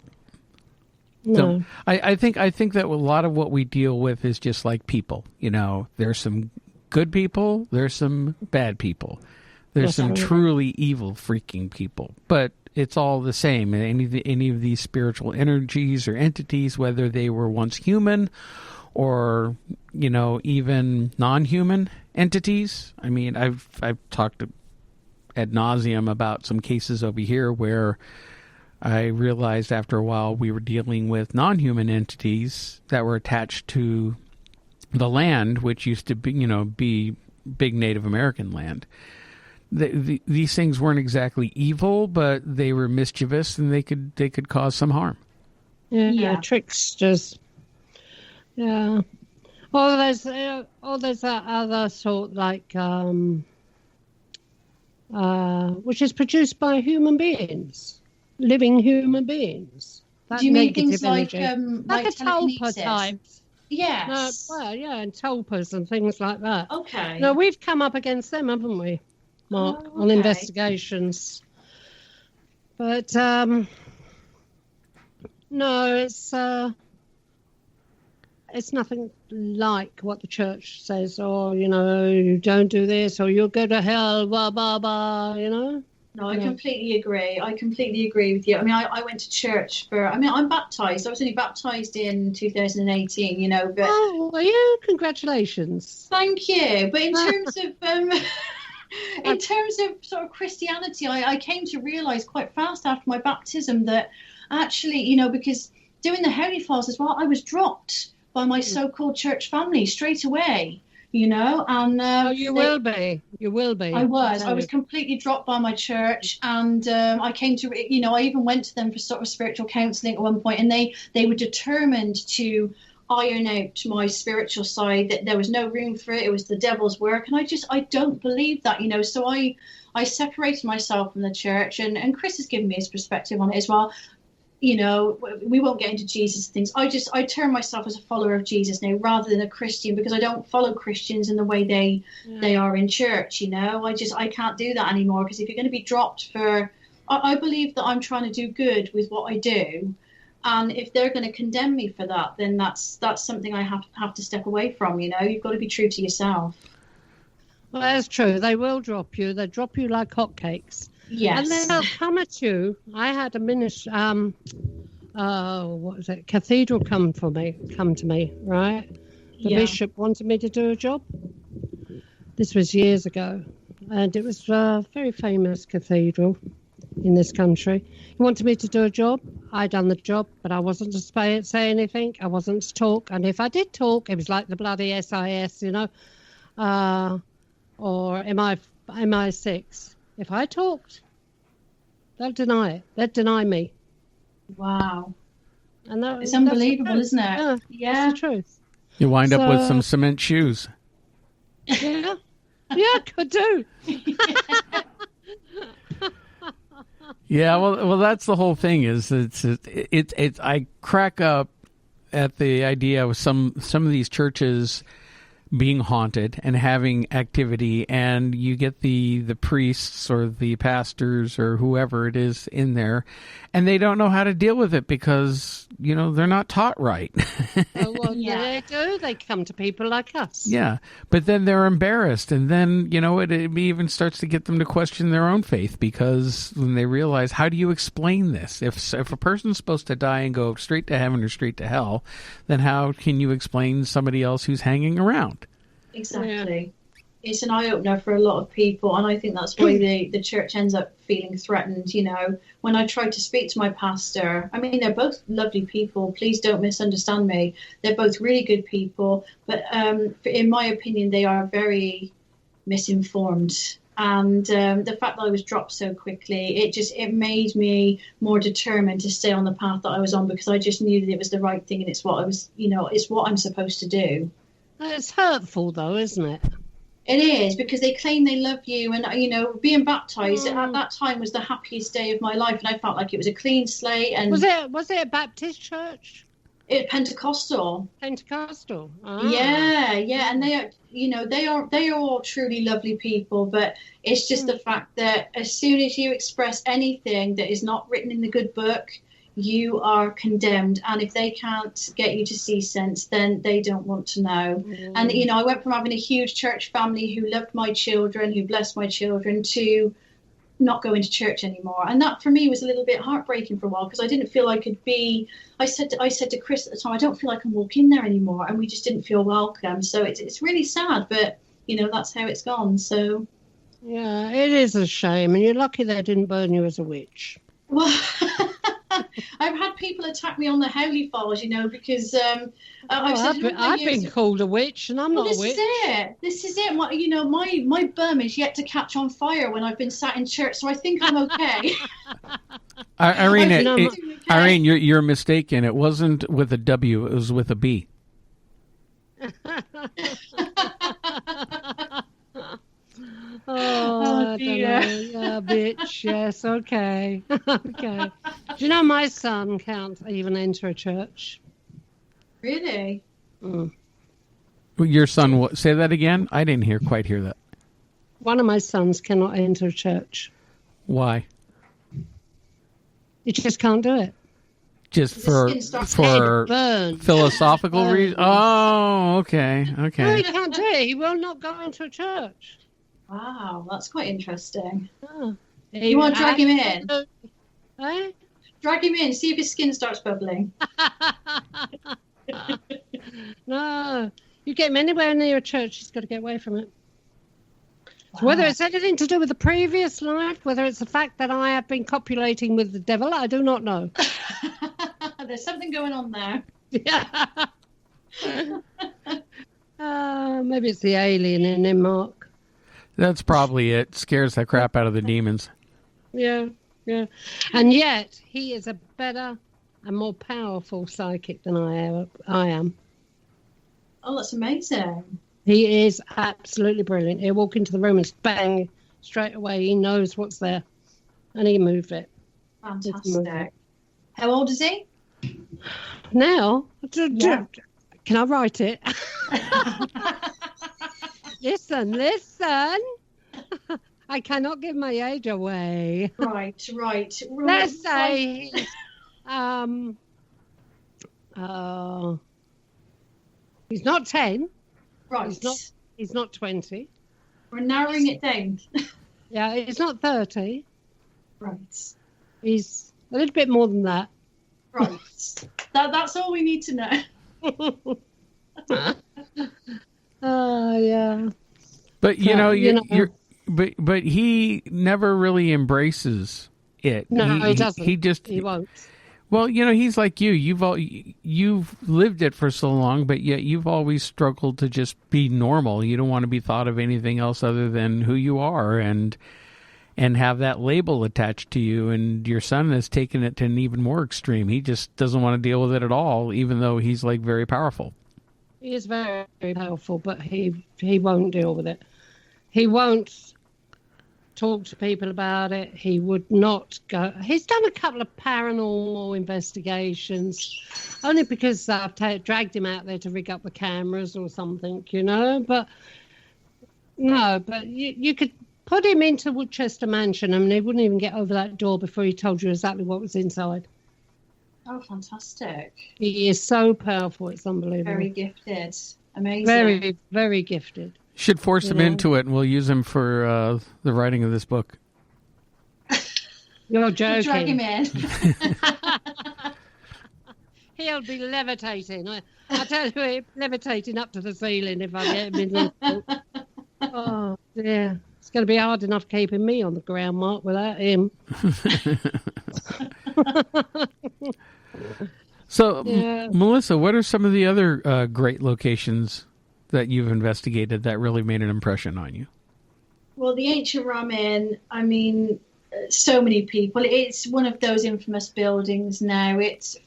No. So I think that a lot of what we deal with is just like people. You know, there's some good people, there's some bad people, there's some truly evil freaking people, but it's all the same. Any of these spiritual energies or entities, whether they were once human or even non-human entities. I mean, I've talked ad nauseum about some cases over here where I realized after a while we were dealing with non-human entities that were attached to the land, which used to be big Native American land. These things weren't exactly evil, but they were mischievous, and they could cause some harm. Yeah. Tricksters. Yeah. Or there's that other sort, like which is produced by human beings. Living human beings. Do you mean things like a tulpa type? Yes. And tulpas and things like that. Okay. No, we've come up against them, haven't we, Mark, on investigations? But no, it's it's nothing like what the church says, or, you don't do this, or you'll go to hell, blah, blah, blah, No, I completely agree. I completely agree with you. I mean, I went to church I'm baptised. I was only baptised in 2018, but... Oh, are you? Congratulations. Thank you. But in terms of... in terms of sort of Christianity, I came to realise quite fast after my baptism that actually, because doing the Howley Files as well, I was dropped by my so-called church family straight away. And you will be. I was completely dropped by my church, and I came to, I even went to them for sort of spiritual counselling at one point, and they were determined to iron out my spiritual side, that there was no room for it. It was the devil's work, and I don't believe that, So I separated myself from the church, and Chris has given me his perspective on it as well. We won't get into Jesus and things. I term myself as a follower of Jesus now rather than a Christian, because I don't follow Christians in the way they are in church, I can't do that anymore, because if you're going to be dropped for, I believe that I'm trying to do good with what I do, and if they're going to condemn me for that, then that's something I have to step away from. You've got to be true to yourself. Well, that's true. They will drop you. They drop you like hotcakes. Yes. And then they'll come at you. I had a minister, cathedral come to me, right? The bishop wanted me to do a job. This was years ago. And it was a very famous cathedral in this country. He wanted me to do a job. I done the job, but I wasn't to say anything. I wasn't to talk. And if I did talk, it was like the bloody SIS, or MI6. If I talked, they'll deny it. They'll deny me. Wow. And it's unbelievable, isn't it? Yeah. That's the truth. You wind up with some cement shoes. Yeah. Yeah, could do. Yeah, well, that's the whole thing. Is it's I crack up at the idea of some of these churches being haunted and having activity, and you get the priests or the pastors or whoever it is in there, and they don't know how to deal with it because they're not taught right. Well, they do. They come to people like us. Yeah, but then they're embarrassed, and then it even starts to get them to question their own faith, because when they realize, how do you explain this? If a person's supposed to die and go straight to heaven or straight to hell, then how can you explain somebody else who's hanging around? Exactly. Yeah. It's an eye-opener for a lot of people, and I think that's why the church ends up feeling threatened. When I try to speak to my pastor, they're both lovely people. Please don't misunderstand me. They're both really good people, but in my opinion, they are very misinformed. And the fact that I was dropped so quickly, it made me more determined to stay on the path that I was on, because I just knew that it was the right thing, and it's what I was, it's what I'm supposed to do. It's hurtful, though, isn't it? It is, because they claim they love you, and being baptised at that time was the happiest day of my life, and I felt like it was a clean slate. And was it a Baptist church? Pentecostal. Pentecostal. Ah. Yeah, and they are all truly lovely people, but it's just the fact that as soon as you express anything that is not written in the good book, you are condemned, and if they can't get you to see sense, then they don't want to know. And I went from having a huge church family who loved my children, who blessed my children, to not going to church anymore, and that for me was a little bit heartbreaking for a while, because I didn't feel I could be. I said to Chris at the time, I don't feel I can walk in there anymore, and we just didn't feel welcome. So it's really sad, but that's how it's gone. So yeah, it is a shame, and you're lucky they didn't burn you as a witch. Well. I've had people attack me on the Howley Files, because I've been called a witch, and I'm not a witch. This is it. My bum is yet to catch on fire when I've been sat in church, so I think I'm okay. Irene, you're mistaken. It wasn't with a W; it was with a B. Oh dear. Yeah, bitch. Yes, okay. Okay. Do you know my son can't even enter a church? Really? Your son, say that again? I didn't quite hear that. One of my sons cannot enter a church. Why? He just can't do it. Just for burn. philosophical reasons. Oh, okay. No, he can't do it. He will not go into a church. Wow, that's quite interesting. Oh. You want to drag him in? Eh? Drag him in, see if his skin starts bubbling. No. You get him anywhere near a church, he's got to get away from it. So whether it's anything to do with the previous life, whether it's the fact that I have been copulating with the devil, I do not know. There's something going on there. Yeah. Maybe it's the alien in him, Mark. That's probably it. Scares the crap out of the demons. Yeah. And yet, he is a better and more powerful psychic than I am. Oh, that's amazing. He is absolutely brilliant. He'll walk into the room and bang, straight away. He knows what's there. And he moved it. Fantastic. How old is he? Now? Yeah. Can I write it? Listen. I cannot give my age away. Right. Let's say he's not 10. Right. He's not 20. We're narrowing it down. Yeah, he's not 30. Right. He's a little bit more than that. Right. That's all we need to know. Yeah. But but he never really embraces it. No, he doesn't. He won't. Well, he's like you. You've lived it for so long, but yet you've always struggled to just be normal. You don't want to be thought of anything else other than who you are, and have that label attached to you. And your son has taken it to an even more extreme. He just doesn't want to deal with it at all, even though he's like very powerful. He is very, very powerful, but he won't deal with it. He won't talk to people about it. He would not go. He's done a couple of paranormal investigations, only because I've dragged him out there to rig up the cameras or something, But no, but you could put him into Woodchester Mansion and he wouldn't even get over that door before he told you exactly what was inside. Oh, fantastic. He is so powerful, it's unbelievable. Very gifted. Amazing. Very, very gifted. Should force him into it, and we'll use him for the writing of this book. You're joking. Drag him in. He'll be levitating. I tell you, he'll be levitating up to the ceiling if I get him in this book. Oh, dear. It's going to be hard enough keeping me on the ground, Mark, without him. So, Melissa, what are some of the other great locations that you've investigated that really made an impression on you? Well, the Ancient Ramen, I mean, so many people. It's one of those infamous buildings now.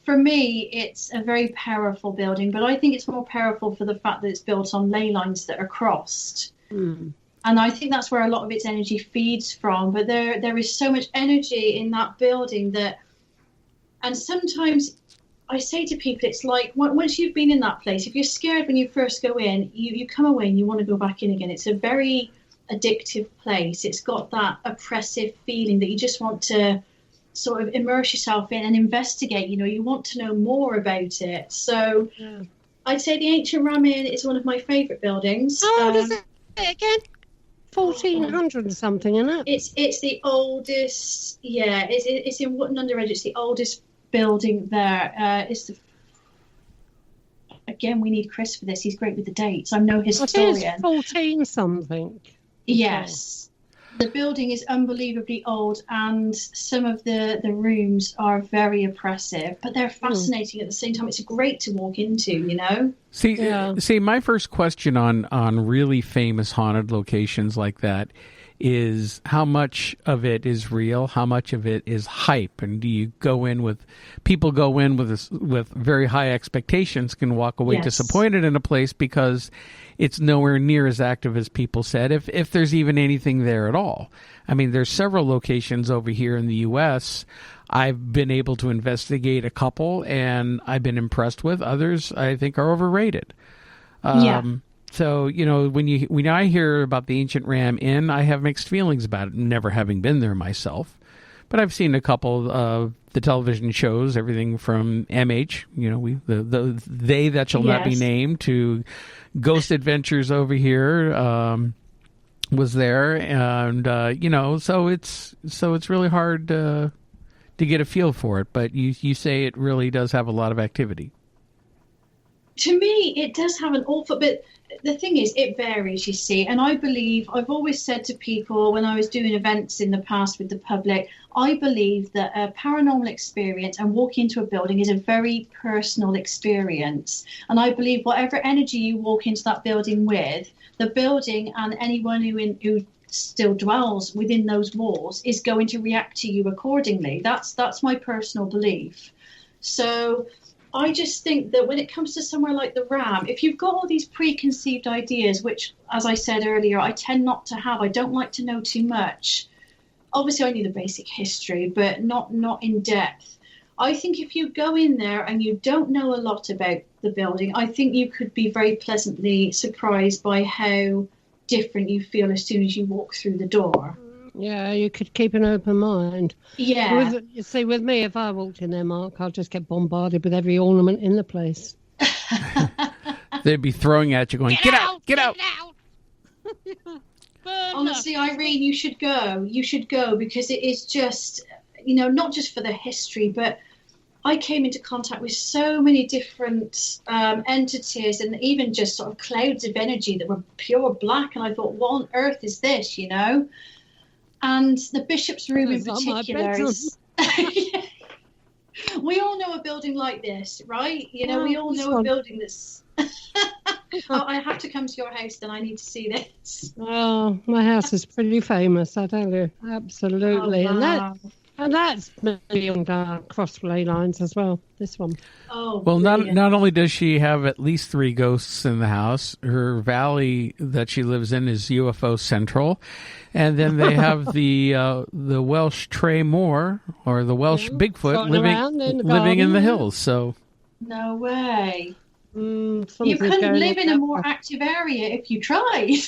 For me, it's a very powerful building, but I think it's more powerful for the fact that it's built on ley lines that are crossed. Mm. And I think that's where a lot of its energy feeds from. But there is so much energy in that building that, and sometimes I say to people, it's like once you've been in that place, if you're scared when you first go in, you come away and you want to go back in again. It's a very addictive place. It's got that oppressive feeling that you just want to sort of immerse yourself in and investigate. You want to know more about it. So I'd say the Ancient Ramen is one of my favourite buildings. Oh, is it again? 1400 something, isn't it? It's the oldest. Yeah, it's in Wootton-under-Edge. It's the oldest building there. Again, we need Chris for this. He's great with the dates. I'm no historian. It is 14 something. Yes. The building is unbelievably old, and some of the rooms are very oppressive, but they're fascinating at the same time. It's great to walk into, See, my first question on really famous haunted locations like that is how much of it is real, how much of it is hype, and do you people go in with very high expectations, can walk away disappointed in a place because it's nowhere near as active as people said, if there's even anything there at all. I mean, there's several locations over here in the U.S. I've been able to investigate a couple, and I've been impressed with. Others I think are overrated. So, when I hear about the Ancient Ram Inn, I have mixed feelings about it, never having been there myself. But I've seen a couple of the television shows, everything from MH, the They That Shall Not Be Named, to Ghost Adventures over here was there, and so it's really hard to get a feel for it. But you say it really does have a lot of activity. To me, it does have an awful bit. The thing is, it varies, you see, and I believe, I've always said to people when I was doing events in the past with the public, I believe that a paranormal experience and walking into a building is a very personal experience. And I believe whatever energy you walk into that building with, the building and anyone who still dwells within those walls is going to react to you accordingly. That's my personal belief. So I just think that when it comes to somewhere like the Ram, if you've got all these preconceived ideas, which, as I said earlier, I tend not to have, I don't like to know too much. Obviously, I knew the basic history, but not in depth. I think if you go in there and you don't know a lot about the building, I think you could be very pleasantly surprised by how different you feel as soon as you walk through the door. Yeah, you could keep an open mind. Yeah. With me, if I walked in there, Mark, I'd just get bombarded with every ornament in the place. They'd be throwing at you going, get out! Honestly, Irene, you should go. You should go, because it is just, not just for the history, but I came into contact with so many different entities, and even just sort of clouds of energy that were pure black. And I thought, what on earth is this, And the bishop's room in particular is... We all know a building like this, right? We all know a building that's... I have to come to your house, then I need to see this. Oh, my house is pretty famous, I tell you. Absolutely. Oh, wow. And that's maybe on cross ley lines as well, this one. Oh, well, not only does she have at least 3 ghosts in the house, her valley that she lives in is UFO Central. And then they have the Welsh Trey Moore, or the Welsh Bigfoot, living in the hills. So no way. You couldn't live in a more active area if you tried.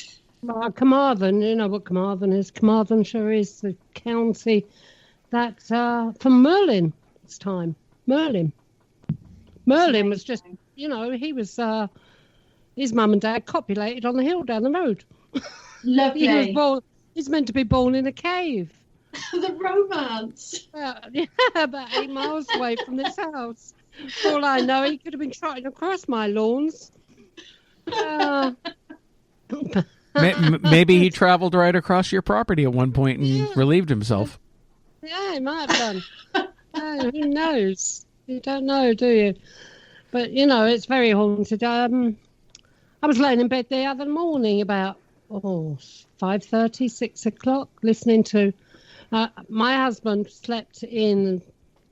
Well, Carmarthen, you know what Carmarthen is. Carmarthenshire is the county that from Merlin's time. Merlin was just, he was his mum and dad copulated on the hill down the road. Lovely. He's meant to be born in a cave. The romance. About 8 miles away from this house. For all I know, he could have been trotting across my lawns. Maybe he traveled right across your property at one point and relieved himself. Yeah, he might have done. Who knows? You don't know, do you? But, it's very haunted. I was laying in bed the other morning about 5:30, 6 o'clock, listening to... my husband slept in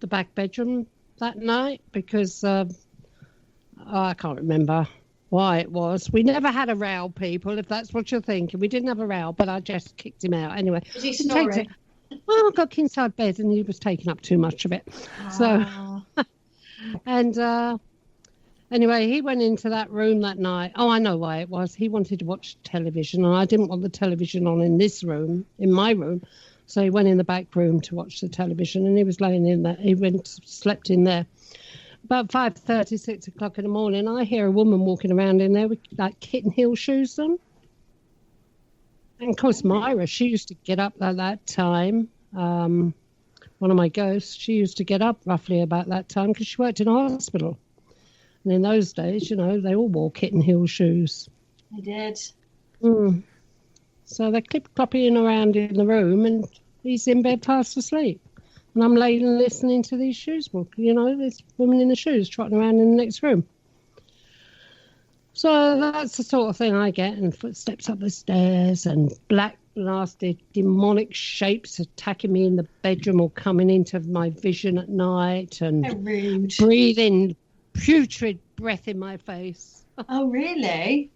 the back bedroom that night because I can't remember why it was. We never had a row, people, if that's what you're thinking. We didn't have a row, but I just kicked him out anyway. Was he snoring? Well, I got inside bed and he was taking up too much of it. So, and anyway, he went into that room that night. Oh, I know why it was. He wanted to watch television, and I didn't want the television on in this room, in my room. So he went in the back room to watch the television, and he was laying in there. He slept in there. About 5:30, 6 o'clock in the morning, I hear a woman walking around in there with like kitten heel shoes on. And of course, Myra, she used to get up at that time. One of my ghosts, she used to get up roughly about that time because she worked in a hospital. And in those days, they all wore kitten heel shoes. They did. So they're clip-clopping around in the room, and he's in bed fast asleep. And I'm laying listening to these shoes walk. This woman in the shoes trotting around in the next room. So that's the sort of thing I get, and footsteps up the stairs, and black, nasty, demonic shapes attacking me in the bedroom or coming into my vision at night, and breathing putrid breath in my face. Oh, really?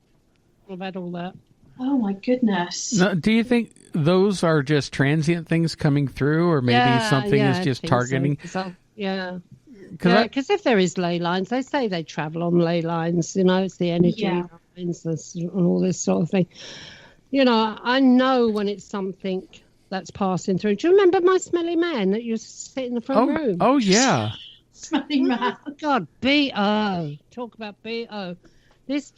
I've had all that. Oh, my goodness. Now, do you think those are just transient things coming through, or maybe something is just targeting? So. Because if there is ley lines, they say they travel on ley lines. It's the energy lines and all this sort of thing. I know when it's something that's passing through. Do you remember my smelly man that used to sit in the front room? Oh, yeah. Smelly man. Oh, God, B.O. Talk about B.O. This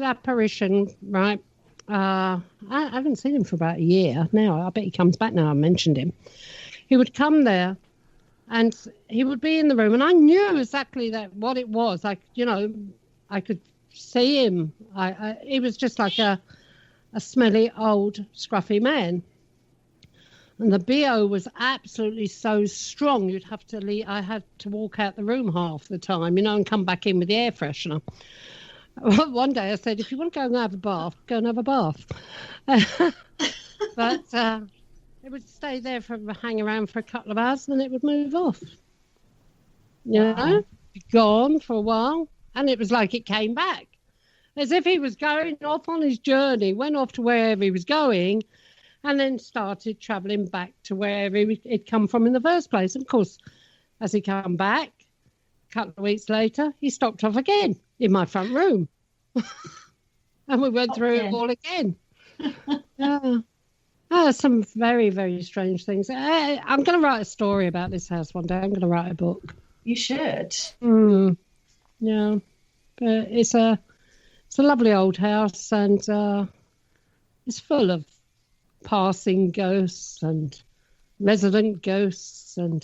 apparition, right? I haven't seen him for about a year now. I bet he comes back now. I mentioned him. He would come there, and he would be in the room, and I knew exactly what it was. I could see him. He was just like a smelly, old, scruffy man. And the BO was absolutely so strong, you'd have to leave. I had to walk out the room half the time, and come back in with the air freshener. One day I said, if you want to go and have a bath, go and have a bath. But it would stay there hang around for a couple of hours, and then it would move off. Be gone for a while. And it was like it came back. As if he was going off on his journey, went off to wherever he was going, and then started travelling back to wherever he'd come from in the first place. And of course, as he came back, a couple of weeks later, he stopped off again in my front room. And we went through it all again. Some very, very strange things. I'm going to write a story about this house one day. I'm going to write a book. You should. Yeah. But it's a lovely old house, and it's full of passing ghosts and resident ghosts and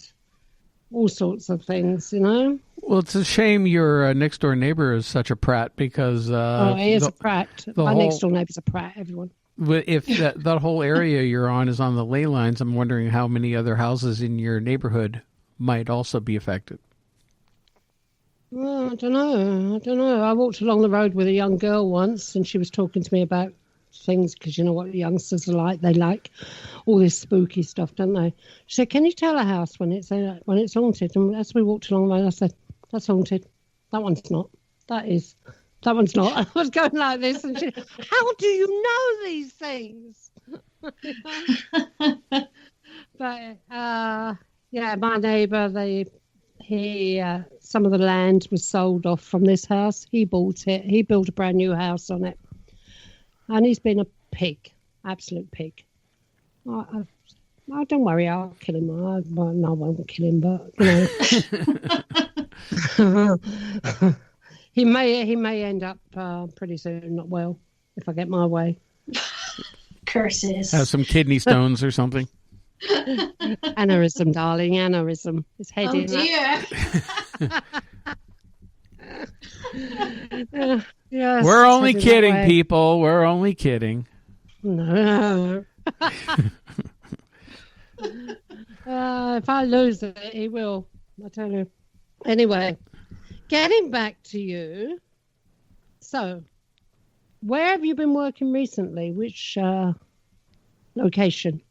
all sorts of things, Well, it's a shame your next door neighbor is such a prat, because he is a prat. My next door neighbor's a prat, everyone. If that whole area you're on is on the ley lines, I'm wondering how many other houses in your neighborhood might also be affected. Well, I don't know. I walked along the road with a young girl once, and she was talking to me about things, because you know what youngsters are like. They like all this spooky stuff, don't they? She said, can you tell a house when it's haunted? And as we walked along the road, I said, that's haunted. That one's not. That one's not. I was going like this, and she, how do you know these things? But my neighbour, some of the land was sold off from this house. He bought it. He built a brand new house on it. And he's been a pig, absolute pig. Don't worry, I'll kill him. I won't kill him, but he may end up pretty soon not well if I get my way. Curses. Have some kidney stones or something. Aneurysm, darling, aneurysm. His head in. Oh dear. Yes, we're only kidding, people. We're only kidding. No. If I lose it, he will. I tell you. Anyway, getting back to you. So, where have you been working recently? Which location?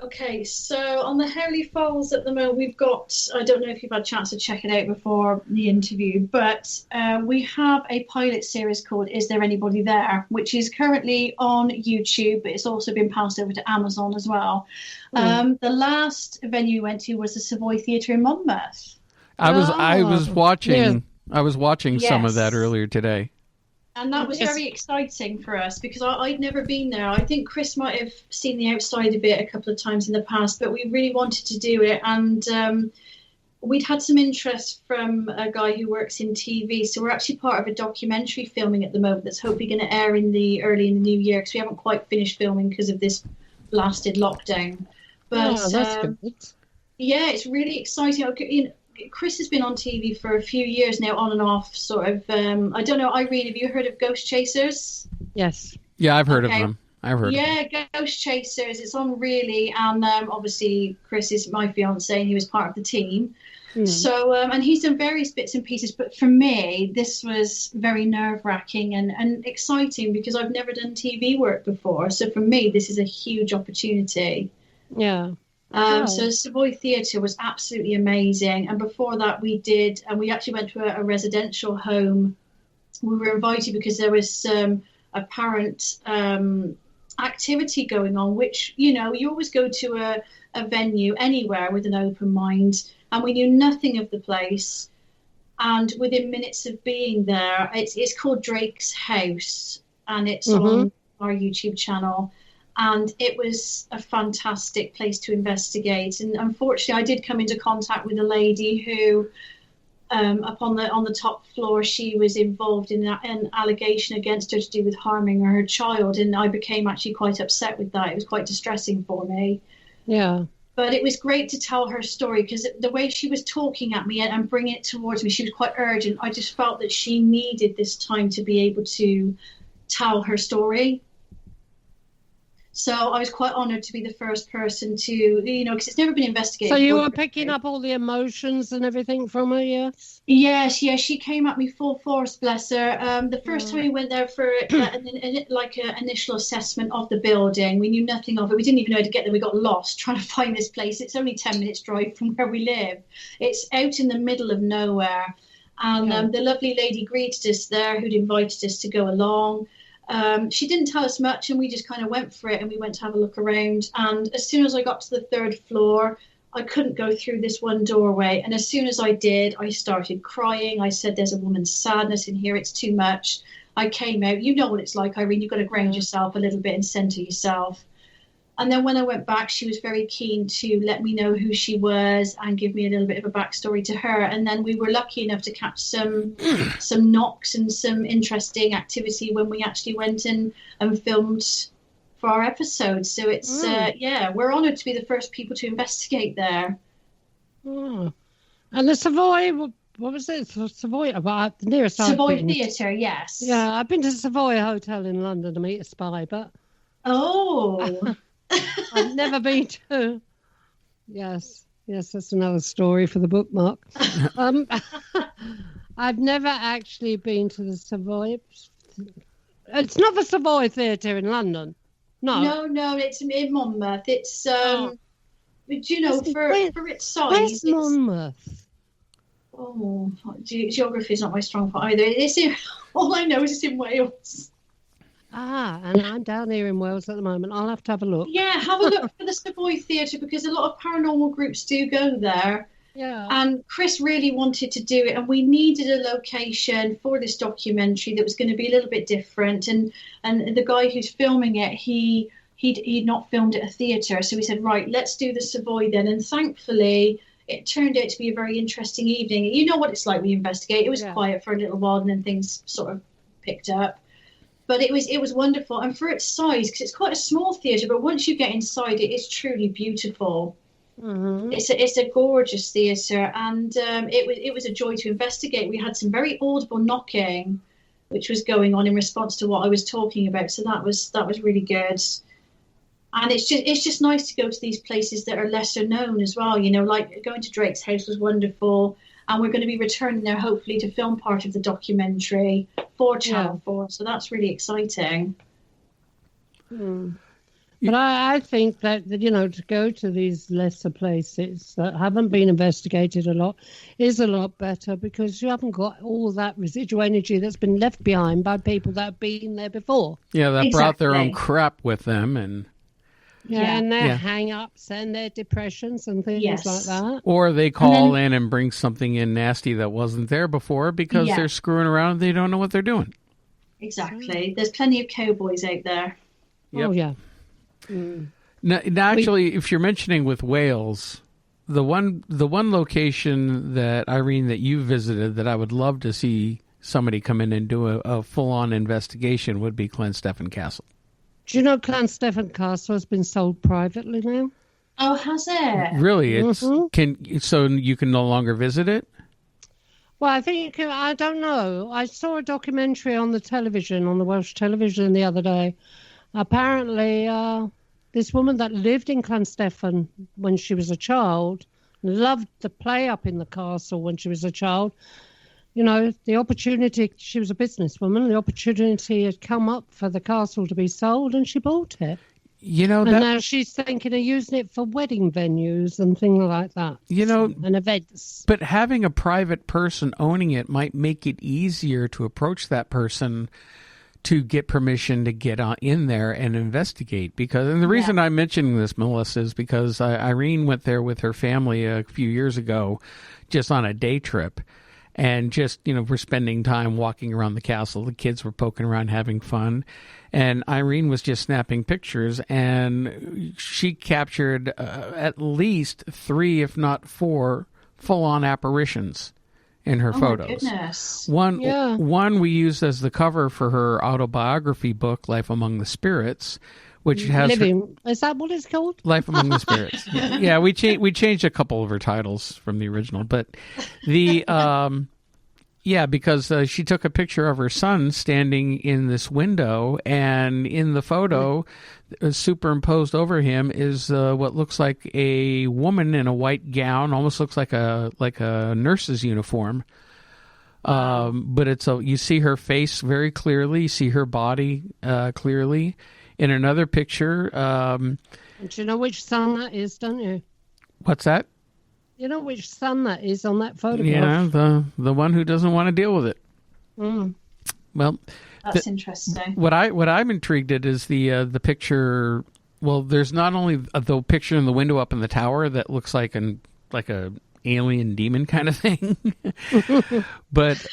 Okay, so on the Howley Files at the moment, we've got, I don't know if you've had a chance to check it out before the interview, but we have a pilot series called Is There Anybody There?, which is currently on YouTube, but it's also been passed over to Amazon as well. The last venue we went to was the Savoy Theatre in Monmouth. I was watching Yes. some of that earlier today. And that was very exciting for us, because I'd never been there. I think Chris might have seen the outside of it a couple of times in the past, but we really wanted to do it. And we'd had some interest from a guy who works in TV. So we're actually part of a documentary filming at the moment that's hopefully going to air early in the new year, because we haven't quite finished filming because of this blasted lockdown. But that's good. Yeah, it's really exciting. Chris has been on TV for a few years now, on and off, sort of. I don't know, Irene, have you heard of Ghost Chasers? Yes. Yeah, I've heard of them. Yeah, Ghost Chasers. It's on really, and obviously Chris is my fiance, and he was part of the team. So, and he's done various bits and pieces. But for me, this was very nerve-wracking and exciting, because I've never done TV work before. So for me, this is a huge opportunity. Yeah. So Savoy Theatre was absolutely amazing. And before that we actually went to a residential home. We were invited because there was apparent activity going on, which, you always go to a venue anywhere with an open mind. And we knew nothing of the place. And within minutes of being there, it's called Drake's House, and it's on our YouTube channel. And it was a fantastic place to investigate. And unfortunately, I did come into contact with a lady who, up on the top floor, she was involved in an allegation against her to do with harming her child. And I became actually quite upset with that. It was quite distressing for me. Yeah. But it was great to tell her story, because the way she was talking at me and bringing it towards me, she was quite urgent. I just felt that she needed this time to be able to tell her story. So I was quite honoured to be the first person to, because it's never been investigated. So you were picking up all the emotions and everything from her, yes? Yes, she came at me full force, bless her. The first time we went there for an initial assessment of the building, we knew nothing of it. We didn't even know how to get there. We got lost trying to find this place. It's only 10 minutes drive from where we live. It's out in the middle of nowhere. And the lovely lady greeted us there, who'd invited us to go along. She didn't tell us much, and we just kind of went for it, and we went to have a look around. And as soon as I got to the third floor, I couldn't go through this one doorway. And as soon as I did, I started crying. I said, there's a woman's sadness in here. It's too much. I came out. You know what it's like, Irene. You've got to ground yourself a little bit and center yourself. And then when I went back, she was very keen to let me know who she was and give me a little bit of a backstory to her. And then we were lucky enough to catch some knocks and some interesting activity when we actually went and filmed for our episode. So it's, we're honoured to be the first people to investigate there. Oh. And the Savoy, what was it? Savoy, the nearest Savoy Theatre, yes. Yeah, I've been to Savoy Hotel in London to meet a spy, but... Oh... I've never been to. Yes, that's another story for the bookmark. I've never actually been to the Savoy. It's not the Savoy Theatre in London. No, it's in Monmouth. It's but for its size. Where's Monmouth? Oh, geography is not my strong point either. All I know is it's in Wales. And I'm down here in Wales at the moment. I'll have to have a look. Yeah, have a look for the Savoy Theatre, because a lot of paranormal groups do go there. Yeah. And Chris really wanted to do it, and we needed a location for this documentary that was going to be a little bit different. And the guy who's filming it, he'd not filmed at a theatre, so we said, right, let's do the Savoy then. And thankfully, it turned out to be a very interesting evening. You know what it's like when you investigate. It was quiet for a little while, and then things sort of picked up. But it was wonderful, and for its size, because it's quite a small theatre, but once you get inside it, it's truly beautiful. Mm-hmm. It's a gorgeous theatre, and it was a joy to investigate. We had some very audible knocking, which was going on in response to what I was talking about, so that was really good. And it's just nice to go to these places that are lesser known as well. Like going to Drake's house was wonderful. And we're going to be returning there, hopefully, to film part of the documentary for Channel 4. So that's really exciting. Mm. But I think that, to go to these lesser places that haven't been investigated a lot is a lot better, because you haven't got all that residual energy that's been left behind by people that have been there before. Yeah, that brought their own crap with them, and... and their hang-ups and their depressions and things like that. Or they call in and bring something in nasty that wasn't there before because they're screwing around and they don't know what they're doing. Exactly. There's plenty of cowboys out there. Yep. Oh, yeah. Mm. Now, actually, if you're mentioning with Wales, the one location that, Irene, that you visited that I would love to see somebody come in and do a full-on investigation would be Clonstefan Castle. Do you know Clonstefan Castle has been sold privately now? Oh, has it? Really? So you can no longer visit it? Well, I think you can. I don't know. I saw a documentary on the television, on the Welsh television the other day. Apparently, this woman that lived in Clonstefan when she was a child loved to play up in the castle when she was a child. The opportunity, she was a businesswoman, the opportunity had come up for the castle to be sold, and she bought it. And now she's thinking of using it for wedding venues and things like that. And events. But having a private person owning it might make it easier to approach that person to get permission to get in there and investigate. And the reason I'm mentioning this, Melissa, is because Irene went there with her family a few years ago just on a day trip. And just, we're spending time walking around the castle. The kids were poking around, having fun. And Irene was just snapping pictures, and she captured at least 3, if not 4, full-on apparitions in her photos. My goodness. One we used as the cover for her autobiography book, Life Among the Spirits, which has is that what it's called? Life Among the Spirits. Yeah, we changed a couple of her titles from the original, but the because she took a picture of her son standing in this window, and in the photo, superimposed over him is what looks like a woman in a white gown, almost looks like a nurse's uniform. But you see her face very clearly, you see her body clearly. In another picture, do you know which son that is, don't you? What's that? You know which son that is on that photograph? Yeah, the one who doesn't want to deal with it. Mm. Well, that's interesting. What I'm intrigued at is the picture. Well, there's not only the picture in the window up in the tower that looks like a alien demon kind of thing, but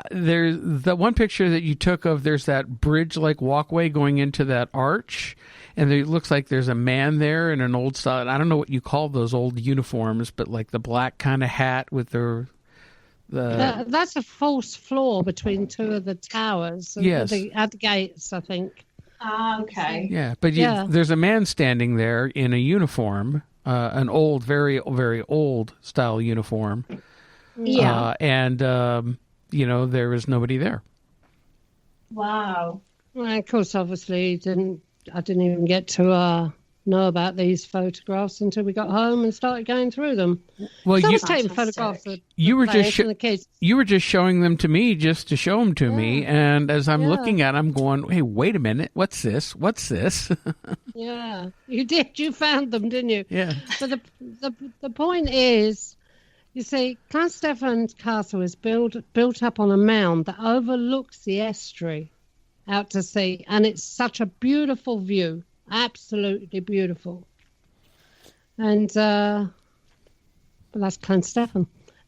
there's the one picture that you took of, there's that bridge-like walkway going into that arch, and it looks like there's a man there in an old style. I don't know what you call those old uniforms, but like the black kind of hat with that's a false floor between 2 of the towers. Yes. At the gates, I think. Ah, okay. Yeah, but there's a man standing there in a uniform, an old, very, very old style uniform. Yeah. There was nobody there. Wow. Well, of course, obviously, I didn't even get to know about these photographs until we got home and started going through them. Well, I was taking photographs of you were just the kids. You were just showing them to me just to show them to me, and as I'm looking at them, I'm going, "Hey, wait a minute! What's this? What's this?" Yeah, you did. You found them, didn't you? Yeah. But the point is, you see, Clonstefan Castle is built up on a mound that overlooks the estuary out to sea, and it's such a beautiful view, absolutely beautiful. And but that's Clonstefan,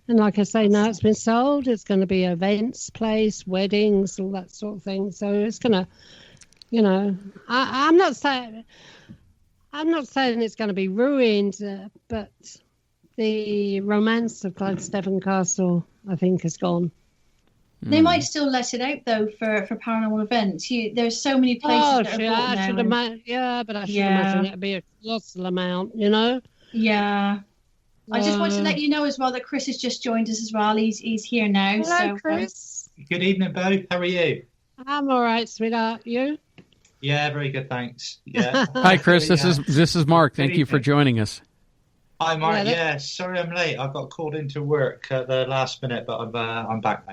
and like I say, now it's been sold. It's going to be events place, weddings, all that sort of thing. So it's going to, I'm not saying it's going to be ruined, but the romance of Clonstefan Castle, I think, is gone. They might still let it out, though, for paranormal events. There's so many places that are I should imagine it'd be a colossal amount, Yeah. I just want to let you know as well that Chris has just joined us as well. He's here now. Hello, Chris. Good evening, Bo. How are you? I'm all right, sweetheart. You? Yeah, very good, thanks. Yeah. Hi, Chris. This is Mark. Thank you for joining us. Hi, Mark. Sorry I'm late. I got called into work at the last minute, but I'm back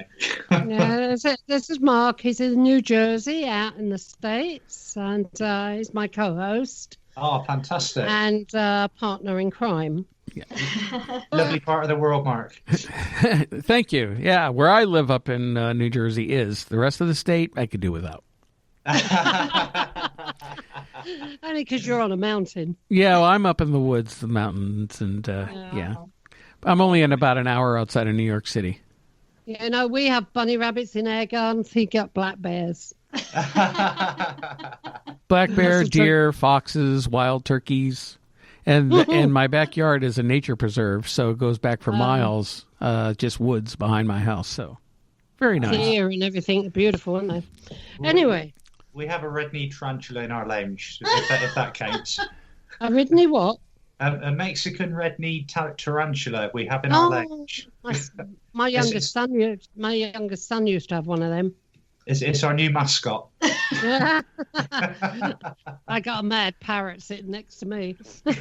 now. This is Mark. He's in New Jersey, out in the States, and he's my co-host. Oh, fantastic! And partner in crime. Yeah. Lovely part of the world, Mark. Thank you. Yeah, where I live up in New Jersey is. The rest of the state I could do without. Only because you're on a mountain. Yeah, well, I'm up in the woods, the mountains, and I'm only in about an hour outside of New York City. We have bunny rabbits in air guns. He got black bears. Black bear, deer, foxes, wild turkeys, and my backyard is a nature preserve, so it goes back for miles. Just woods behind my house, so very nice. Deer and everything, beautiful, aren't they? Anyway. We have a red-kneed tarantula in our lounge, if that counts. A red-knee what? A Mexican red-kneed tarantula we have in our lounge. My youngest son used to have one of them. It's our new mascot. I got a mad parrot sitting next to me. All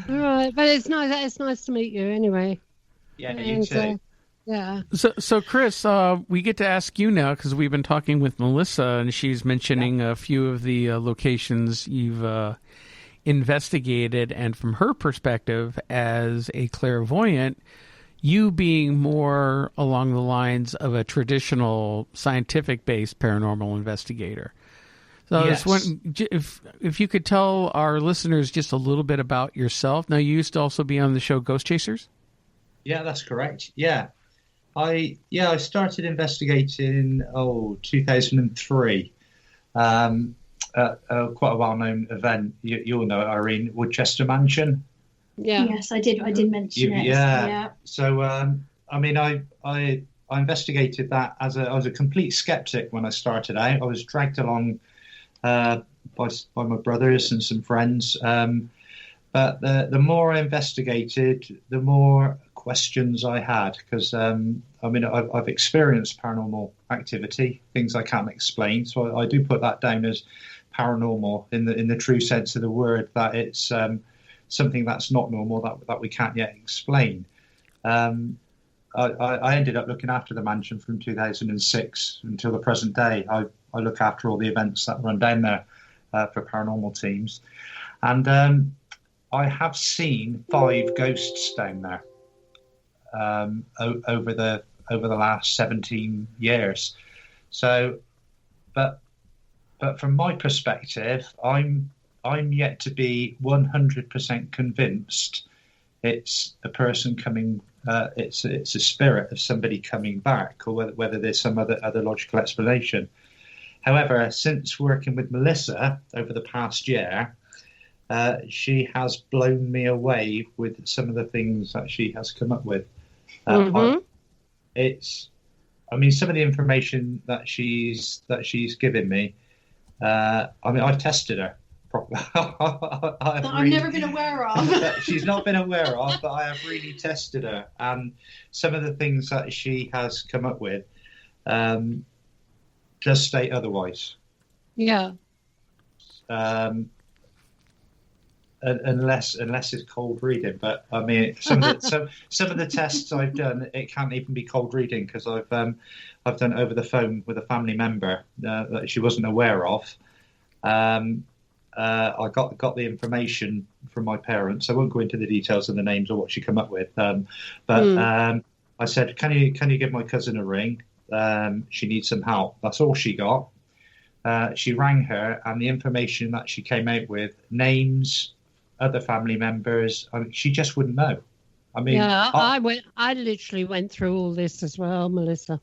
right, but it's nice. It's nice to meet you anyway. Yeah, you too. Yeah. So Chris, we get to ask you now because we've been talking with Melissa, and she's mentioning a few of the locations you've investigated, and from her perspective as a clairvoyant, you being more along the lines of a traditional scientific-based paranormal investigator. So if you could tell our listeners just a little bit about yourself. Now, you used to also be on the show Ghost Chasers? Yeah, that's correct. Yeah. I started investigating 2003 at quite a well-known event. You'll know it, Irene, Woodchester Mansion. Yeah. Yes, I did mention it. Yeah. So I investigated that I was a complete skeptic when I started out. I was dragged along by my brothers and some friends. But the more I investigated, the more questions I had, because I've experienced paranormal activity, things I can't explain. So I do put that down as paranormal in the true sense of the word, that it's something that's not normal, that we can't yet explain. I ended up looking after the mansion from 2006 until the present day. I look after all the events that run down there for paranormal teams, and I have seen 5 ghosts down there over the last 17 years. So, but from my perspective, I'm yet to be 100% convinced it's a person coming. It's a spirit of somebody coming back, or whether there's some other logical explanation. However, since working with Melissa over the past year, she has blown me away with some of the things that she has come up with. Some of the information that she's given me. I've tested her. I've never been aware of. She's not been aware of, but I have really tested her, and some of the things that she has come up with just state otherwise. Yeah. Unless it's cold reading, but I mean some of the tests I've done, it can't even be cold reading, because I've done it over the phone with a family member that she wasn't aware of. I got the information from my parents. I won't go into the details of the names or what she come up with, but I said, "Can you give my cousin a ring? She needs some help." That's all she got. She rang her, and the information that she came out with, names, other family members, she just wouldn't know. I mean, yeah, I literally went through all this as well, Melissa.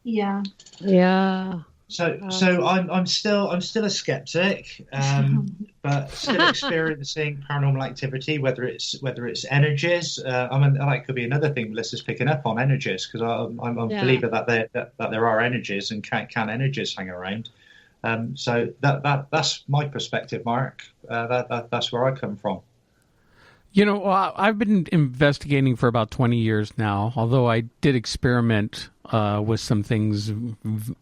Yeah. Yeah. So I'm still a skeptic, but still experiencing paranormal activity, whether it's energies. That could be another thing Melissa's picking up on, energies, because I'm a believer that there are energies, and can energies hang around. So that's my perspective, Mark. That's where I come from. I've been investigating for about 20 years now, although I did experiment with some things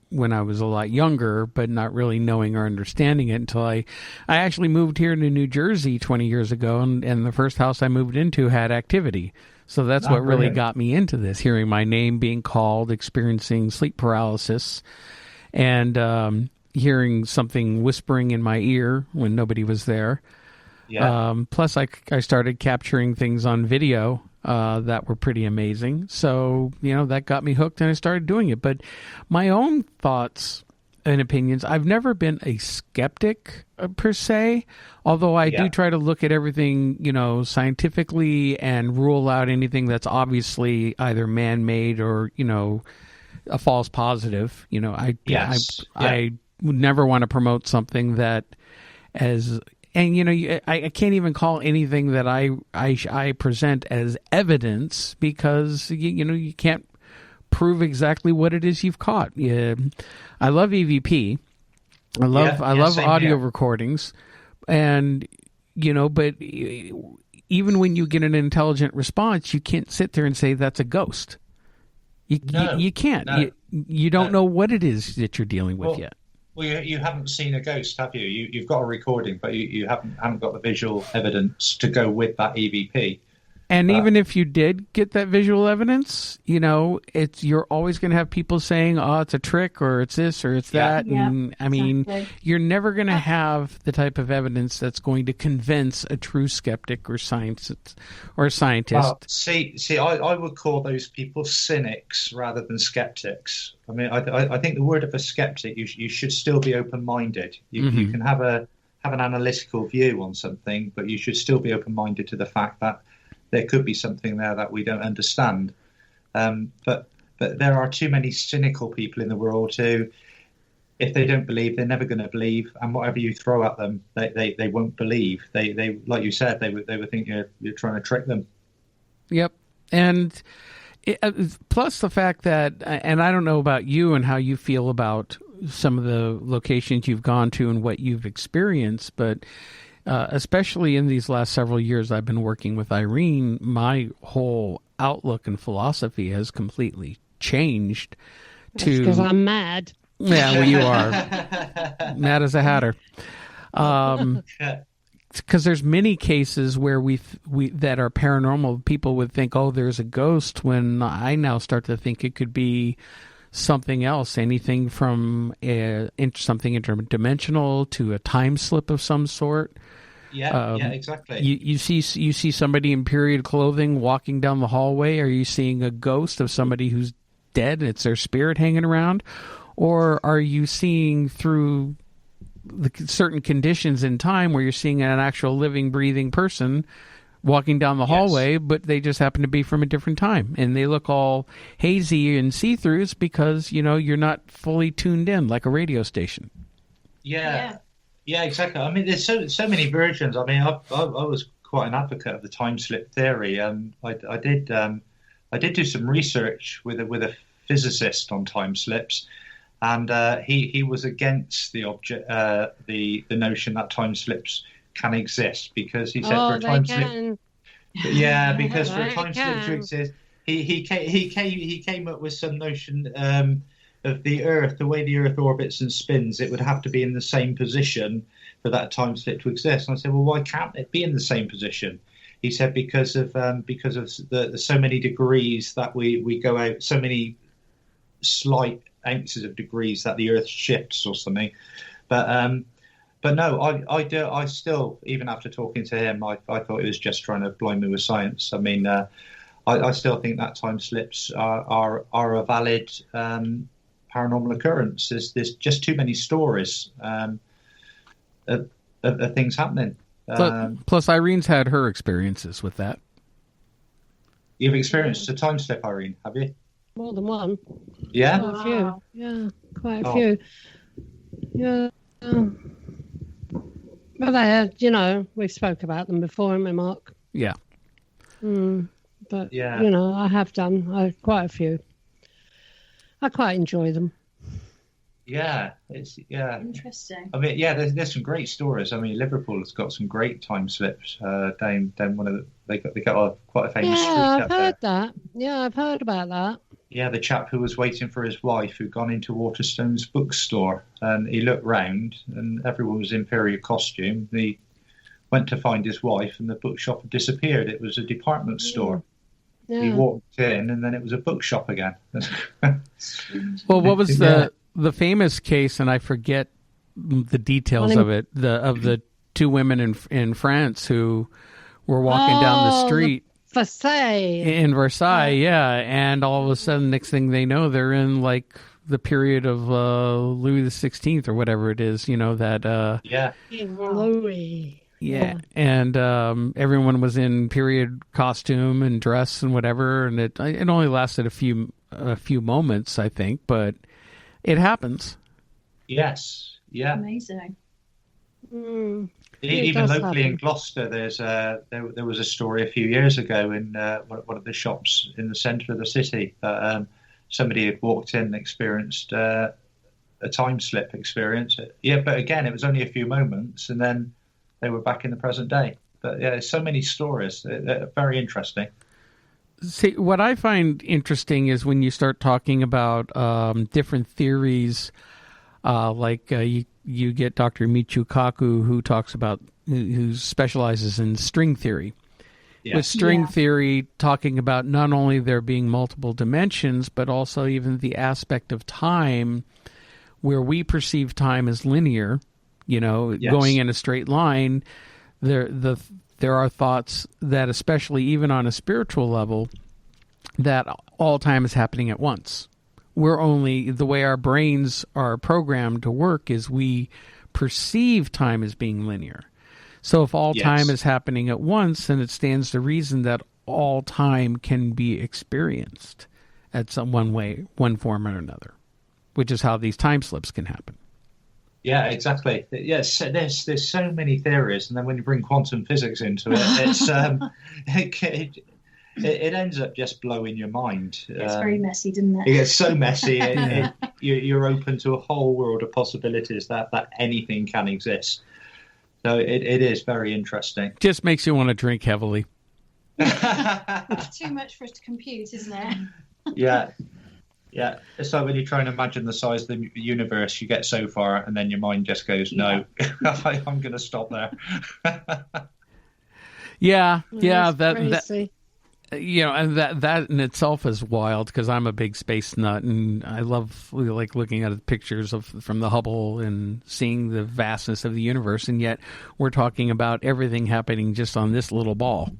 when I was a lot younger, but not really knowing or understanding it until I actually moved here to New Jersey 20 years ago, and the first house I moved into had activity. So that's what really got me into this, hearing my name being called, experiencing sleep paralysis, and hearing something whispering in my ear when nobody was there. Yeah. Plus, I started capturing things on video that were pretty amazing. So, that got me hooked, and I started doing it. But my own thoughts and opinions, I've never been a skeptic per se, although I do try to look at everything, scientifically, and rule out anything that's obviously either man-made or, a false positive. I would never want to promote something that I can't even call anything that I present as evidence, because you can't prove exactly what it is you've caught. Yeah, I love EVP. I love audio recordings, and but even when you get an intelligent response, you can't sit there and say that's a ghost. You can't. No. You don't know what it is that you're dealing with yet. Well, you haven't seen a ghost, have you? You've got a recording, but you haven't got the visual evidence to go with that EVP. And even if you did get that visual evidence, you're always going to have people saying, "Oh, it's a trick," or "It's this," or "It's that." Yeah, and exactly. You're never going to have the type of evidence that's going to convince a true skeptic or scientist. Well, see, I would call those people cynics rather than skeptics. I mean, I think the word of a skeptic, you should still be open-minded. You can have an analytical view on something, but you should still be open-minded to the fact that there could be something there that we don't understand. But there are too many cynical people in the world who, if they don't believe, they're never going to believe, and whatever you throw at them, they won't believe. They like you said, they would think you're trying to trick them. Yep, and plus the fact that, and I don't know about you and how you feel about some of the locations you've gone to and what you've experienced, but especially in these last several years I've been working with Irene, my whole outlook and philosophy has completely changed. That's because I'm mad. Yeah, well, you are mad as a hatter. Because there's many cases where we that are paranormal. People would think, oh, there's a ghost, when I now start to think it could be something else, anything from something interdimensional to a time slip of some sort. Yeah, exactly. You see somebody in period clothing walking down the hallway. Are you seeing a ghost of somebody who's dead and it's their spirit hanging around? Or are you seeing through the certain conditions in time where you're seeing an actual living, breathing person walking down the hallway, but they just happen to be from a different time, and they look all hazy and see-throughs because, you're not fully tuned in like a radio station. Yeah, exactly. I mean, there's so many versions. I mean, I was quite an advocate of the time slip theory. I did do some research with a physicist on time slips. And he was against the notion that time slips can exist, because he said for a time slip, because for a time slip to exist, he came up with some notion of the Earth, the way the Earth orbits and spins, it would have to be in the same position for that time slip to exist. And I said, well, why can't it be in the same position? He said because of the so many degrees that we go out, so many slight ounces of degrees that the Earth shifts or something, but no, I still, even after talking to him, I thought he was just trying to blind me with science. I mean, I still think that time slips are a valid paranormal occurrence. There's just too many stories of things happening. Plus, Irene's had her experiences with that. You've experienced a time slip, Irene, have you? More than one. Yeah? Quite a few. Yeah, quite a few. Yeah. But we spoke about them before, haven't we, Mark? Yeah. But, I have done quite a few. I quite enjoy them. Yeah, it's interesting. I mean, there's some great stories. I mean, Liverpool has got some great time slips. Down one of they got quite a famous street. Yeah, I've heard that. Yeah, I've heard about that. Yeah, the chap who was waiting for his wife who'd gone into Waterstone's bookstore, and he looked round and everyone was in period costume. He went to find his wife and the bookshop had disappeared. It was a department store. Yeah. He walked in and then it was a bookshop again. Well, what was the famous case, and I forget the details of it, of the two women in France who were walking down the street. In Versailles, and all of a sudden, next thing they know, they're in like the period of Louis XVI or whatever it is, Louis. Yeah, and everyone was in period costume and dress and whatever, and it only lasted a few moments, I think, but it happens. Yes, yeah, amazing. Even locally in Gloucester, there was a story a few years ago in one of the shops in the centre of the city that somebody had walked in and experienced a time slip experience. Yeah, but again, it was only a few moments, and then they were back in the present day. But yeah, so many stories. They're very interesting. See, what I find interesting is when you start talking about different theories, you get Dr. Michio Kaku, who specializes in string theory. Yeah. With string theory, talking about not only there being multiple dimensions, but also even the aspect of time where we perceive time as linear, going in a straight line. There are thoughts that, especially even on a spiritual level, that all time is happening at once. The way our brains are programmed to work is we perceive time as being linear. So if all Yes. time is happening at once, then it stands to reason that all time can be experienced at one form or another, which is how these time slips can happen. Yeah, exactly. Yes, there's so many theories, and then when you bring quantum physics into it, it's it ends up just blowing your mind. It's very messy, doesn't it? It gets so messy. You're open to a whole world of possibilities that anything can exist. So it is very interesting. Just makes you want to drink heavily. It's too much for us to compute, isn't it? Yeah. Yeah, it's like when you try and imagine the size of the universe, you get so far, and then your mind just goes, "No, I'm going to stop there." Yeah, Crazy. and that in itself is wild because I'm a big space nut, and I love looking at pictures from the Hubble and seeing the vastness of the universe, and yet we're talking about everything happening just on this little ball.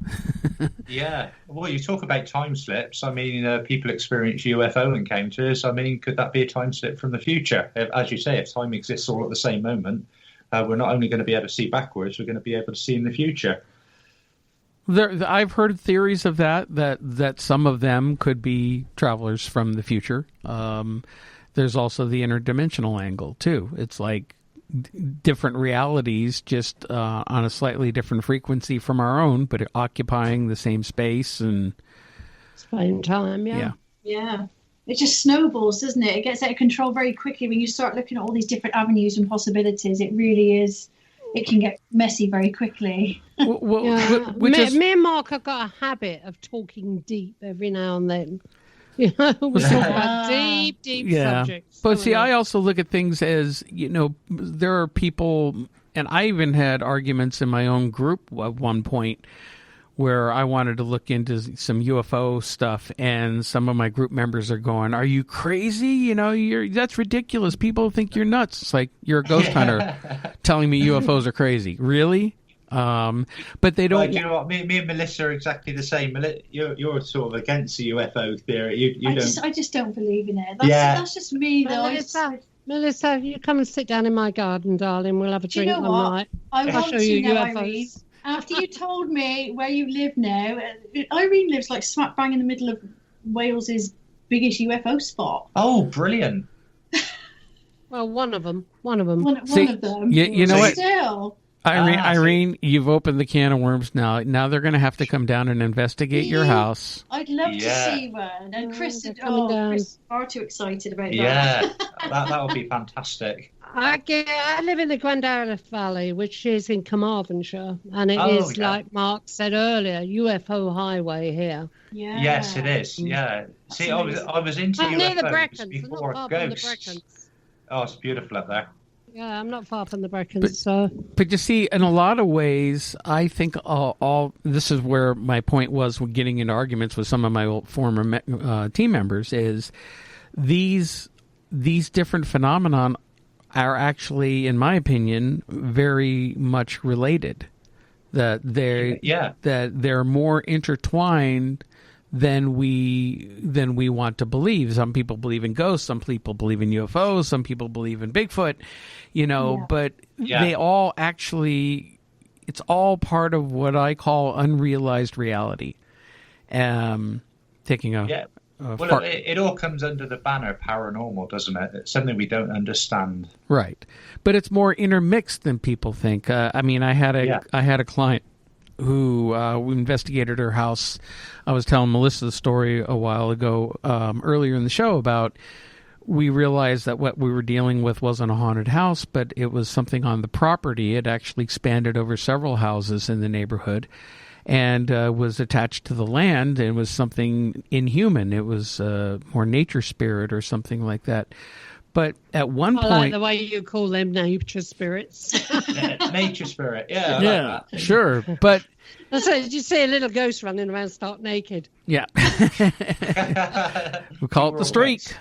Yeah, well, you talk about time slips. I mean, people experience UFO encounters. I mean, could that be a time slip from the future? As you say, if time exists all at the same moment, we're not only going to be able to see backwards, we're going to be able to see in the future. I've heard theories of that some of them could be travelers from the future. There's also the interdimensional angle too. It's like different realities, just on a slightly different frequency from our own, but occupying the same space and same time. Yeah. It just snowballs, doesn't it? It gets out of control very quickly when you start looking at all these different avenues and possibilities. It really is. It can get messy very quickly. Me and Mark have got a habit of talking deep every now and then. We talk about deep subjects. But see, I also look at things as, there are people, and I even had arguments in my own group at one point where I wanted to look into some UFO stuff, and some of my group members are going, "Are you crazy? That's ridiculous. People think you're nuts." It's like, you're a ghost hunter telling me UFOs are crazy. Really? But they don't. Well, you know what? Me and Melissa are exactly the same. You're sort of against the UFO theory. I just don't believe in it. That's just me, though. Melissa, you come and sit down in my garden, darling. We'll have a drink one night. I'll show you UFOs. Irene. After you told me where you live now, Irene lives like smack bang in the middle of Wales's biggest UFO spot. Oh, brilliant! Well, one of them. One of them. You know what? Still. Irene, you've opened the can of worms now. Now they're going to have to come down and investigate your house. I'd love to see one. And Chris is far too excited about that. Yeah, that would be fantastic. I live in the Glendower Valley, which is in Carmarthenshire, and it is, like Mark said earlier, UFO highway here. Yeah. Yes, it is. Yeah. See, I was into UFOs near the Brecons, before ghosts. Oh, it's beautiful up there. Yeah, I'm not far from the Brecons. But you see, in a lot of ways, I think all this is where my point was when getting into arguments with some of my old former team members is these different phenomenon are actually, in my opinion, very much related. That they're more intertwined than we want to believe. Some people believe in ghosts, some people believe in UFOs, some people believe in Bigfoot, but they all actually, it's all part of what I call unrealized reality. Taking a Well, it all comes under the banner paranormal, doesn't it? It's something we don't understand. Right. But it's more intermixed than people think. I had a client who we investigated her house. I was telling Melissa the story a while ago, earlier in the show, about we realized that what we were dealing with wasn't a haunted house, but it was something on the property. It actually expanded over several houses in the neighborhood and was attached to the land, and was something inhuman. It was more nature spirit or something like that. But at one point... I like the way you call them nature spirits. Nature spirit, yeah. Like that. Sure, but... So, did you see a little ghost running around stark naked? Yeah. We call it the streak.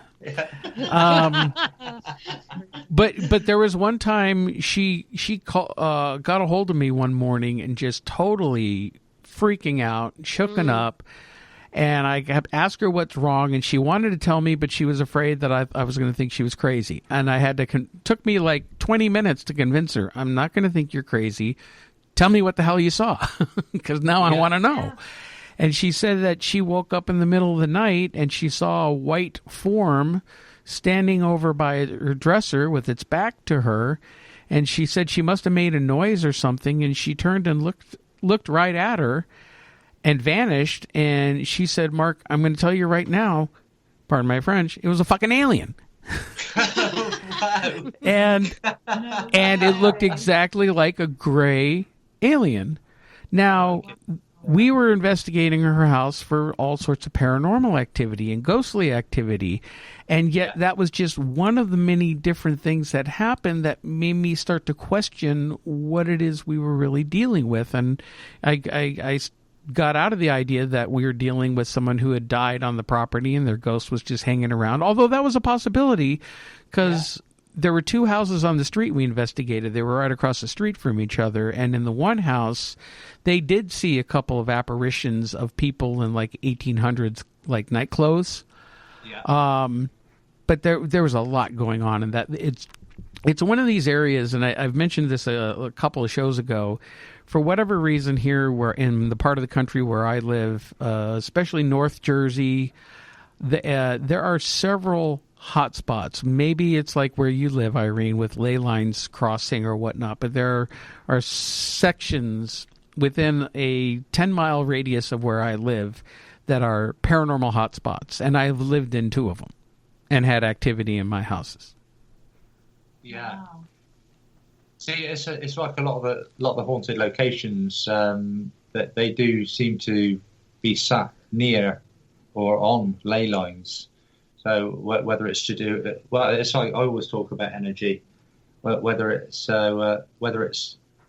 But there was one time she got a hold of me one morning and just totally freaking out, shooken up, and I asked her what's wrong, and she wanted to tell me, but she was afraid that I was going to think she was crazy, and I had to took me like 20 minutes to convince her, I'm not going to think you're crazy. tell me what the hell you saw, because now I want to know. Yeah. And she said that she woke up in the middle of the night and she saw a white form standing over by her dresser with its back to her. And she said she must have made a noise or something. And she turned and looked right at her and vanished. And she said, Mark, I'm going to tell you right now, pardon my French, it was a fucking alien. Wow. And it looked exactly like a gray alien. Now, we were investigating her house for all sorts of paranormal activity and ghostly activity, and yet that was just one of the many different things that happened that made me start to question what it is we were really dealing with. And I got out of the idea that we were dealing with someone who had died on the property and their ghost was just hanging around, although that was a possibility because there were 2 houses on the street we investigated. They were right across the street from each other. And in the one house, they did see a couple of apparitions of people in like 1800s, like night clothes. Yeah. But there was a lot going on, and that it's one of these areas, and I've mentioned this a couple of shows ago. For whatever reason here, where in the part of the country where I live, especially North Jersey, there are several hot spots. Maybe it's like where you live, Irene, with ley lines crossing or whatnot, but there are sections within a 10-mile radius of where I live that are paranormal hot spots, and I've lived in 2 of them and had activity in my houses. Yeah. Wow. See, it's like a lot of the haunted locations that they do seem to be sat near or on ley lines. So whether it's to do, it's like I always talk about energy, whether it's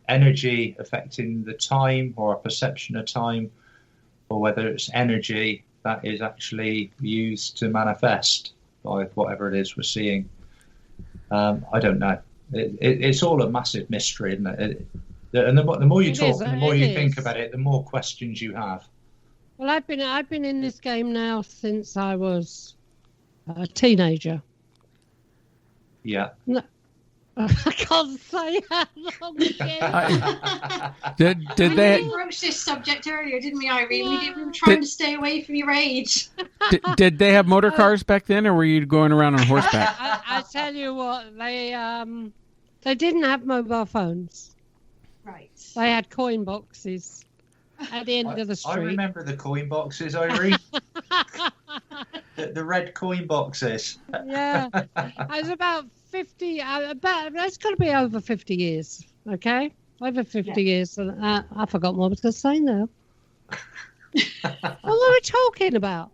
energy affecting the time or a perception of time, or whether it's energy that is actually used to manifest by whatever it is we're seeing. I don't know. It's all a massive mystery, isn't it? And the more you talk, the more you think about it, the more questions you have. Well, I've been in this game now since I was a teenager. Yeah. No, I can't say how long again. Did they broached this subject earlier, didn't we, Irene? We were trying to stay away from your age. did they have motor cars back then, or were you going around on horseback? I tell you what, they didn't have mobile phones. Right. They had coin boxes at the end of the street. I remember the coin boxes, Irene. the red coin boxes. Yeah, I was about 50. That's got to be over 50 years. Okay, over 50 years. I forgot what I was going to say now. What were we talking about?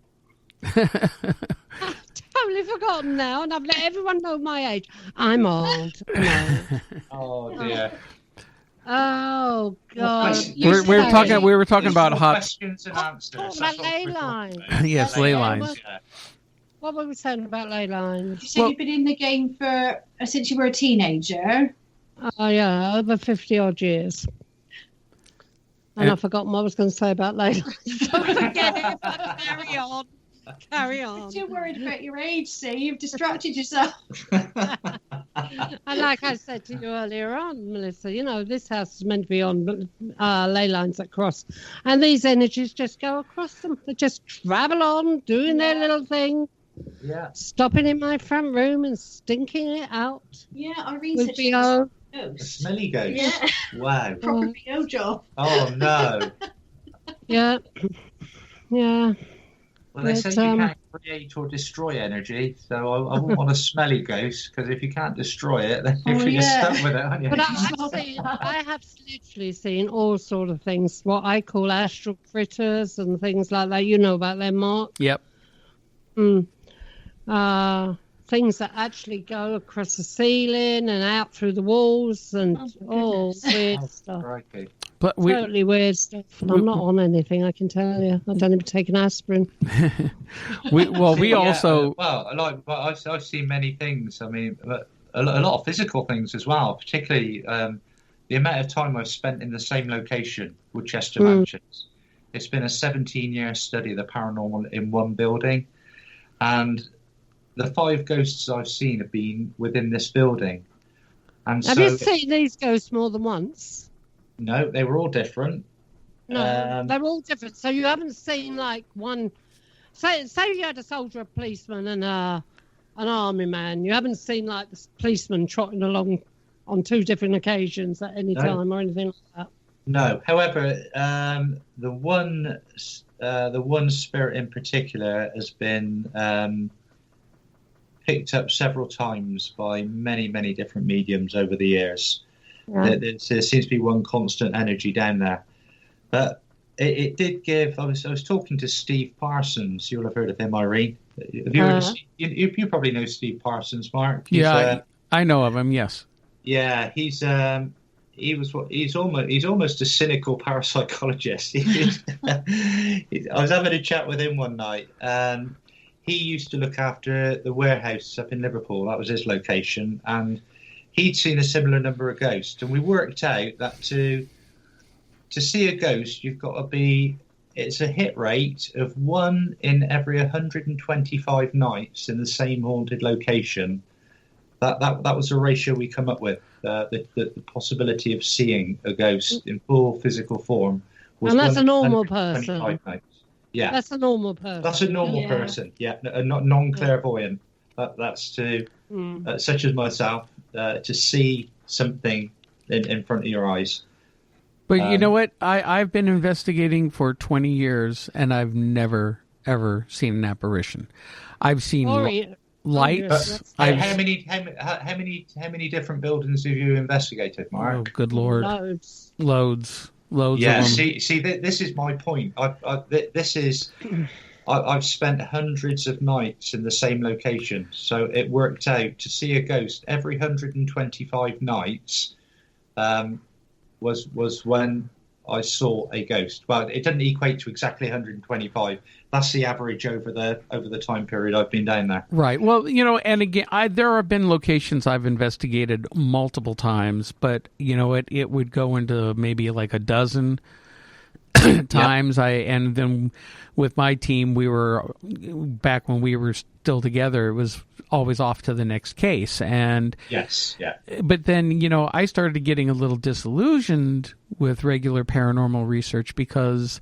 I've totally forgotten now, and I've let everyone know my age. I'm old. Oh dear. Oh God! We were talking about hot questions and answers. About ley lines. Yes, ley lines. What were we saying about ley lines? You said you've been in the game for since you were a teenager. Oh yeah, over 50 odd years. And I've forgotten what I was going to say about ley lines. Don't forget it. Carry on. Carry on. You're too worried about your age, see? You've distracted yourself. And like I said to you earlier on, Melissa, this house is meant to be on ley lines that cross. And these energies just go across them. They just travel on, doing their little thing. Yeah. Stopping in my front room and stinking it out. Yeah, Irene with said she was a ghost. A smelly ghost? Yeah. Wow. Proper PO job. Oh, no. Yeah. Yeah. Well, they say you can't create or destroy energy, so I wouldn't want a smelly ghost, because if you can't destroy it, then you're stuck with it, aren't you? But I have literally seen all sort of things, what I call astral critters and things like that. You know about them, Mark? Yep. Things that actually go across the ceiling and out through the walls and all weird stuff. Crikey. But totally weird stuff. And I'm not on anything, I can tell you. I don't even take an asprin. I've seen many things. I mean, a lot of physical things as well, particularly the amount of time I've spent in the same location, Woodchester Mansions. It's been a 17-year study of the paranormal in one building, and the 5 ghosts I've seen have been within this building. And have you seen these ghosts more than once? No, they were all different. No, they're all different. So you haven't seen like one. Say you had a soldier, a policeman, and an army man. You haven't seen like the policeman trotting along on two different occasions at any time or anything like that. No. However, the one spirit in particular has been picked up several times by many different mediums over the years. Yeah. There seems to be one constant energy down there. But it did give. I was talking to Steve Parsons. You'll have heard of him, Irene. Have you you probably know Steve Parsons, Mark? I know of him. Yes. Yeah, he's almost a cynical parapsychologist. I was having a chat with him one night. He used to look after the warehouse up in Liverpool. That was his location, and he'd seen a similar number of ghosts. And we worked out that to see a ghost, you've got to be. It's a hit rate of 1 in every 125 nights in the same haunted location. That was the ratio we come up with. The possibility of seeing a ghost in full physical form was. And that's a normal person. Nights. Yeah, that's a normal person. That's a normal person. Yeah, not non-clairvoyant. That's to such as myself to see something in front of your eyes. But you know what? I've been investigating for 20 years, and I've never ever seen an apparition. I've seen lights. How many different buildings have you investigated, Mark? Oh, good Lord! Loads. Yeah. Of them. See, this is my point. I've spent hundreds of nights in the same location, so it worked out to see a ghost every 125 nights. Was when I saw a ghost. Well, it doesn't equate to exactly 125. That's the average over the time period I've been down there. Right. Well, and again, there have been locations I've investigated multiple times, but it would go into maybe like a dozen times. Yep. And then with my team, we were back when we were still together. It was always off to the next case, and yes, yeah. But then I started getting a little disillusioned with regular paranormal research because,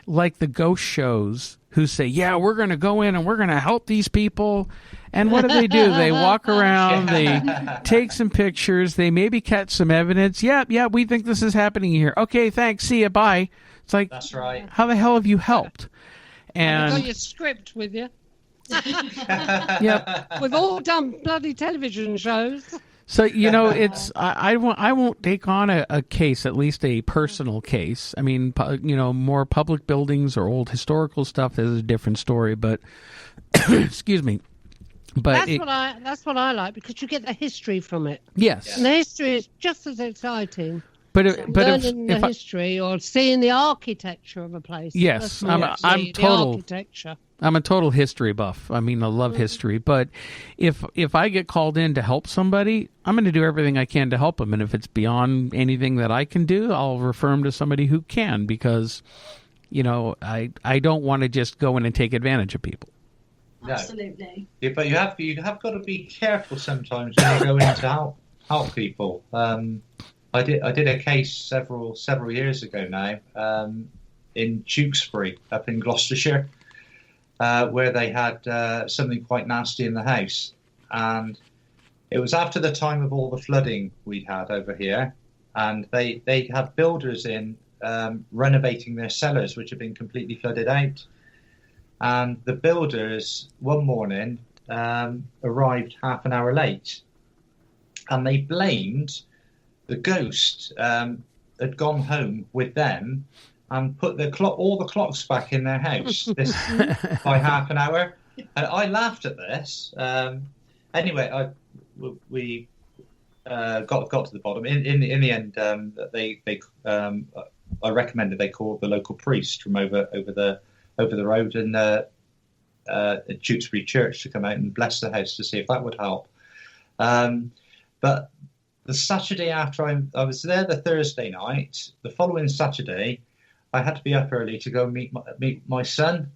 like the ghost shows, who say, "Yeah, we're going to go in and we're going to help these people," and what do? They walk around, they take some pictures, they maybe catch some evidence. Yeah, we think this is happening here. Okay, thanks. See ya. Bye. It's like, that's right. How the hell have you helped? And you got your script with you. Yep. We've all done bloody television shows. So it's I won't take on a case, at least a personal case. I mean, more public buildings or old historical stuff is a different story. But excuse me. But that's what I like, because you get the history from it. Yes, and the history is just as exciting. Learning the history or seeing the architecture of a place. Yes, I'm a total history buff. I mean, I love history. But if I get called in to help somebody, I'm going to do everything I can to help them. And if it's beyond anything that I can do, I'll refer them to somebody who can, because I don't want to just go in and take advantage of people. No. Absolutely. Yeah, but you have got to be careful sometimes when you go in to help people. I did a case several years ago now in Tewkesbury up in Gloucestershire, where they had something quite nasty in the house, and it was after the time of all the flooding we'd had over here, and they had builders in renovating their cellars, which had been completely flooded out, and the builders one morning arrived half an hour late, and they blamed the ghost had gone home with them and put all the clocks back in their house by half an hour. And I laughed at this. Anyway, we got to the bottom. In the end, I recommended they call the local priest from over the road and Tewkesbury Church to come out and bless the house to see if that would help. But the Saturday after I was there, the Thursday night, the following Saturday, I had to be up early to go meet my son.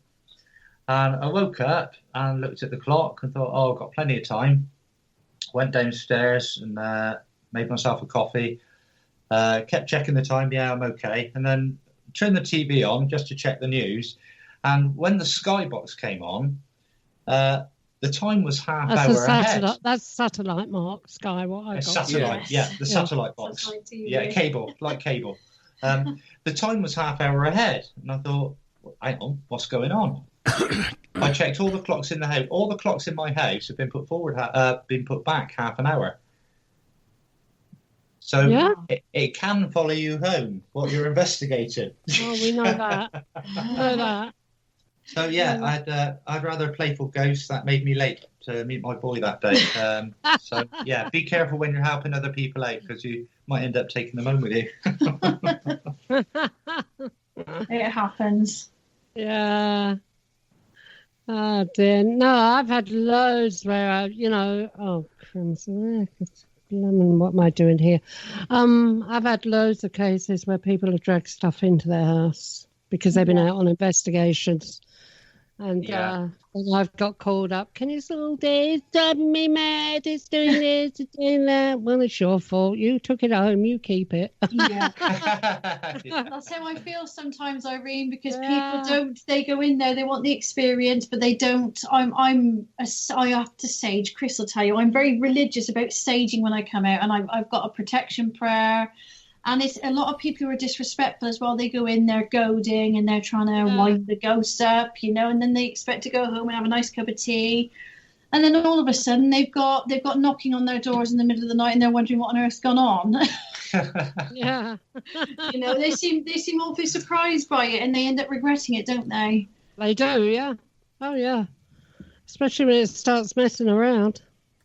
And I woke up and looked at the clock and thought, I've got plenty of time. Went downstairs and made myself a coffee. Kept checking the time. Yeah, I'm okay. And then turned the TV on just to check the news. And when the Skybox came on, the time was half hour ahead. That's satellite, Mark. Sky, what I got. Satellite, the satellite box. Yeah, cable, like cable. The time was half hour ahead. And I thought, hang on, what's going on? I checked all the clocks in the house. All the clocks in my house have been put back half an hour. So it can follow you home what you're investigating. Oh, we know that. So I'd rather a playful ghost. That made me late to meet my boy that day. So yeah, be careful when you're helping other people out because you might end up taking them home with you. It happens. Yeah. Oh dear. No, I've had loads where oh crimson. What am I doing here? I've had loads of cases where people have dragged stuff into their house because they've been out on investigations. And I've got called up. Can you still do it? It's me mad. It's doing this, it's doing that. Well, it's your fault. You took it home. You keep it. Yeah. That's how I feel sometimes, Irene, because people don't. They go in there. They want the experience, but they don't. I have to sage. Chris will tell you. I'm very religious about saging when I come out, and I've got a protection prayer. And it's a lot of people who are disrespectful as well. They go in, they're goading, and they're trying to wind the ghost up, and then they expect to go home and have a nice cup of tea. And then all of a sudden, they've got knocking on their doors in the middle of the night, and they're wondering what on earth's gone on. Yeah, they seem awfully surprised by it, and they end up regretting it, don't they? They do, yeah. Oh yeah, especially when it starts messing around.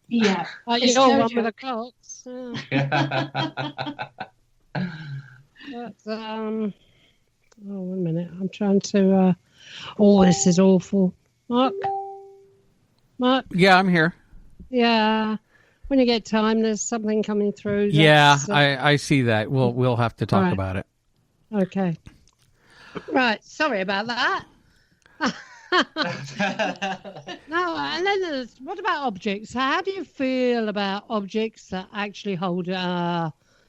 Yeah, like your one with the clocks. But, wait a minute. I'm trying to. This is awful. Mark? Yeah, I'm here. Yeah. When you get time, there's something coming through. I see that. We'll have to talk about it. Okay. Right. Sorry about that. No, and then what about objects? How do you feel about objects that actually hold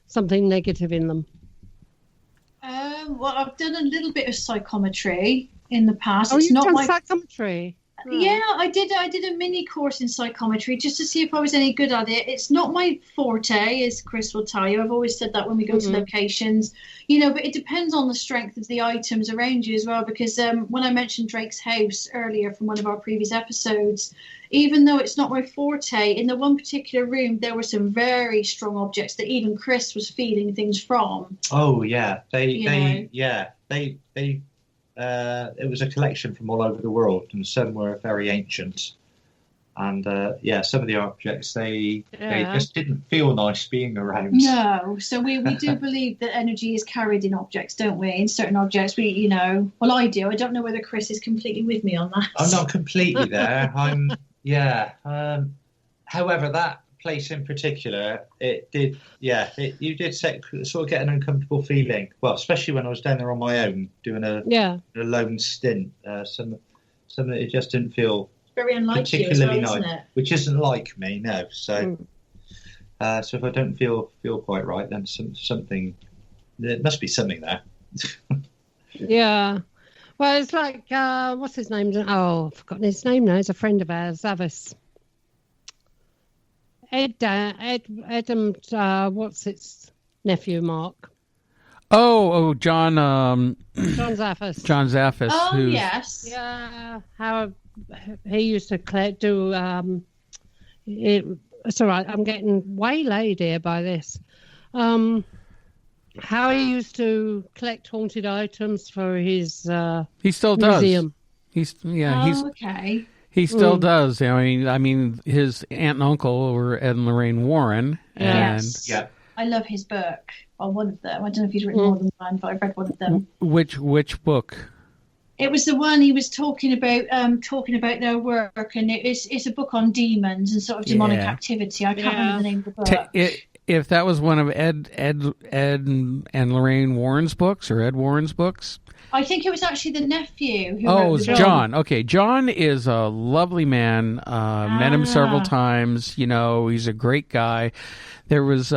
something negative in them? Well, I've done a little bit of psychometry in the past. Oh, you've done psychometry? Right. Yeah, I did a mini course in psychometry just to see if I was any good at it. It's not my forte, as Chris will tell you. I've always said that when we go to locations, but it depends on the strength of the items around you as well. Because when I mentioned Drake's house earlier from one of our previous episodes, even though it's not my forte, in the one particular room, there were some very strong objects that even Chris was feeling things from. Oh, yeah. It was a collection from all over the world, and some were very ancient. And some of the objects they just didn't feel nice being around. No, so we do believe that energy is carried in objects, don't we? In certain objects, well, I do. I don't know whether Chris is completely with me on that. I'm not completely there. However, that place in particular, it did. Yeah, you did sort of get an uncomfortable feeling. Well, especially when I was down there on my own doing a lone stint. Some of it just didn't feel very unlike particularly you as well, nice, isn't it? which isn't like me. No, so so if I don't feel quite right, then something there must be something there. Yeah. Well, it's like what's his name? Oh, I've forgotten his name now. He's a friend of ours, Zavis. Adam, what's its nephew, Mark? Oh, John. John Zaffis. John Zaffis. Oh, yes. Yeah, how he used to do. It's all right. I'm getting waylaid here by this. How he used to collect haunted items for his he still museum. Does. Okay. He still does. I mean, his aunt and uncle were Ed and Lorraine Warren. Yes. Yeah. I love his book. Well, one of them. I don't know if he's written more than one, but I've read one of them. Which book? It was the one he was talking about their work, and it's a book on demons and sort of demonic activity. I can't remember the name of the book. If that was one of Ed and Lorraine Warren's books, or Ed Warren's books. I think it was actually the nephew. Who it was John. Okay, John is a lovely man. Met him several times. He's a great guy. There was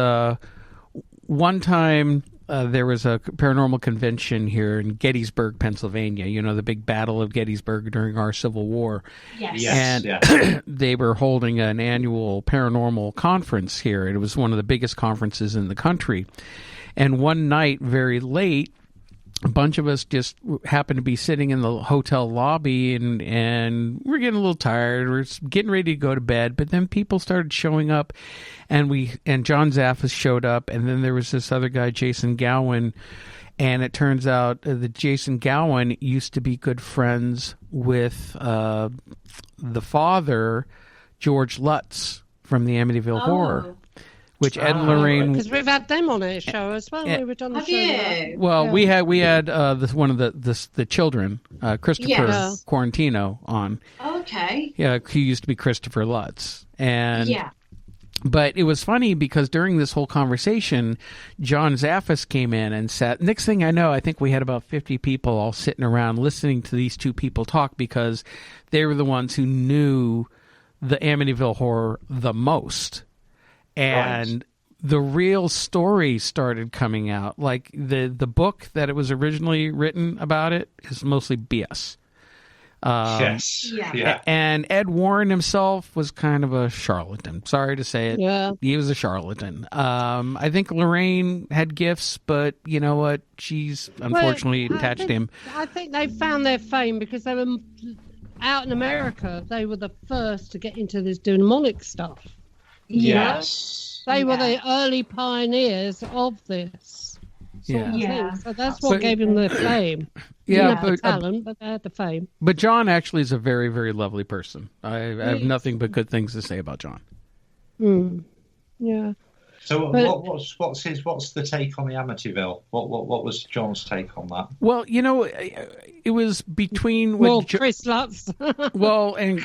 one time there was a paranormal convention here in Gettysburg, Pennsylvania. You know, the big Battle of Gettysburg during our Civil War. Yes. And they were holding an annual paranormal conference here. It was one of the biggest conferences in the country. And one night, very late, a bunch of us just happened to be sitting in the hotel lobby, and we're getting a little tired. We're getting ready to go to bed, but then people started showing up, and John Zaffis showed up, and then there was this other guy, Jason Gowan, and it turns out that Jason Gowan used to be good friends with the father, George Lutz, from the Amityville Horror. Which Ed and Lorraine, because we've had them on our show as well. We were on the show. Well, we had one of the children, Christopher Quarantino, on. Okay. Yeah, who used to be Christopher Lutz, But it was funny because during this whole conversation, John Zaffis came in and sat. Next thing I know, I think we had about 50 people all sitting around listening to these two people talk because they were the ones who knew the Amityville Horror the most. And the real story started coming out. Like the book that it was originally written about it is mostly BS. And Ed Warren himself was kind of a charlatan. Sorry to say it. Yeah. He was a charlatan. I think Lorraine had gifts, but you know what? She's unfortunately attached to him. I think they found their fame because they were out in America. They were the first to get into this demonic stuff. Yes. They were the early pioneers of this sort of thing. So that's what gave them their fame. Yeah, but talent, but they had the fame. But John actually is a very, very lovely person. I have nothing but good things to say about John. Yeah. So what's the take on the Amityville? What was John's take on that? Well, you know, it was between Chris Lutz. and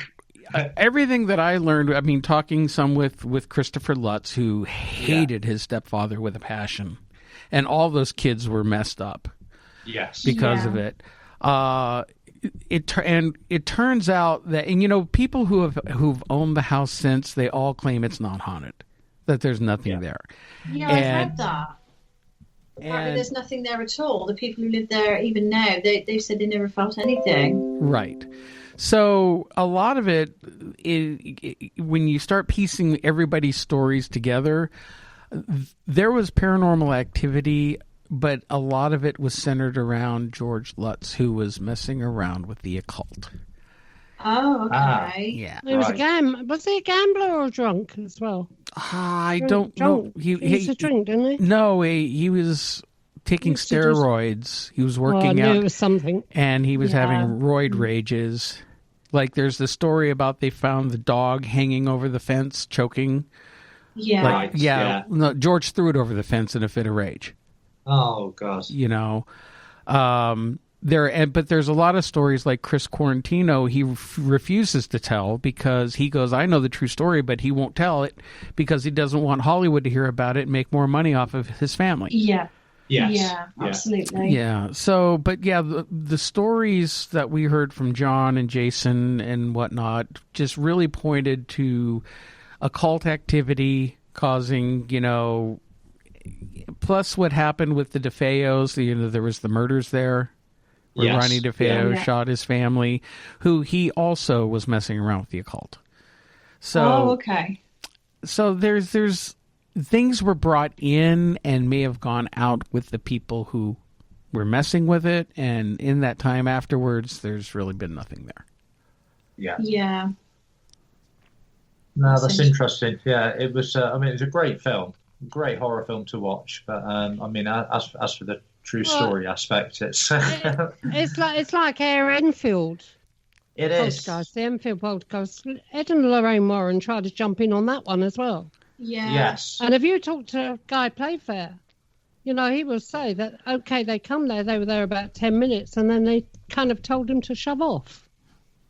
everything that I learned, I mean, talking some with Christopher Lutz, who hated his stepfather with a passion, and all those kids were messed up, because of it. It turns out that, and you know, people who've owned the house since, they all claim it's not haunted, that there's nothing there. Yeah, I've heard that. Apparently, there's nothing there at all. The people who live there, even now, they've said they never felt anything. Right. So a lot of it, when you start piecing everybody's stories together, there was paranormal activity, but a lot of it was centered around George Lutz, who was messing around with the occult. Oh, okay. Yeah. He was was he a gambler or drunk as well? I don't know. He used to drink, didn't he? No, he was taking steroids. He was working out. It was something. And he was having roid rages. Like, there's the story about they found the dog hanging over the fence, choking. Yeah. No, George threw it over the fence in a fit of rage. Oh, God. You know, but there's a lot of stories like Chris Quarantino. He refuses to tell because he goes, I know the true story, but he won't tell it because he doesn't want Hollywood to hear about it and make more money off of his family. Yeah. Yes. Yeah, absolutely. Yeah. So, but yeah, the stories that we heard from John and Jason and whatnot just really pointed to occult activity causing, you know, plus what happened with the DeFeos. You know, there was the murders there where Ronnie DeFeo shot his family, who he also was messing around with the occult. So, okay. So there's things were brought in and may have gone out with the people who were messing with it, and in that time afterwards, there's really been nothing there. Yeah. No, that's interesting. Yeah, it was. I mean, it was a great film, great horror film to watch. But I mean, as for the true story aspect, it's like Air Enfield. It is. Podcast, the Enfield podcast. Ed and Lorraine Warren tried to jump in on that one as well. Yeah. Yes. And if you talk to Guy Playfair, you know, he will say that, okay, they come there, they were there about 10 minutes, and then they kind of told him to shove off.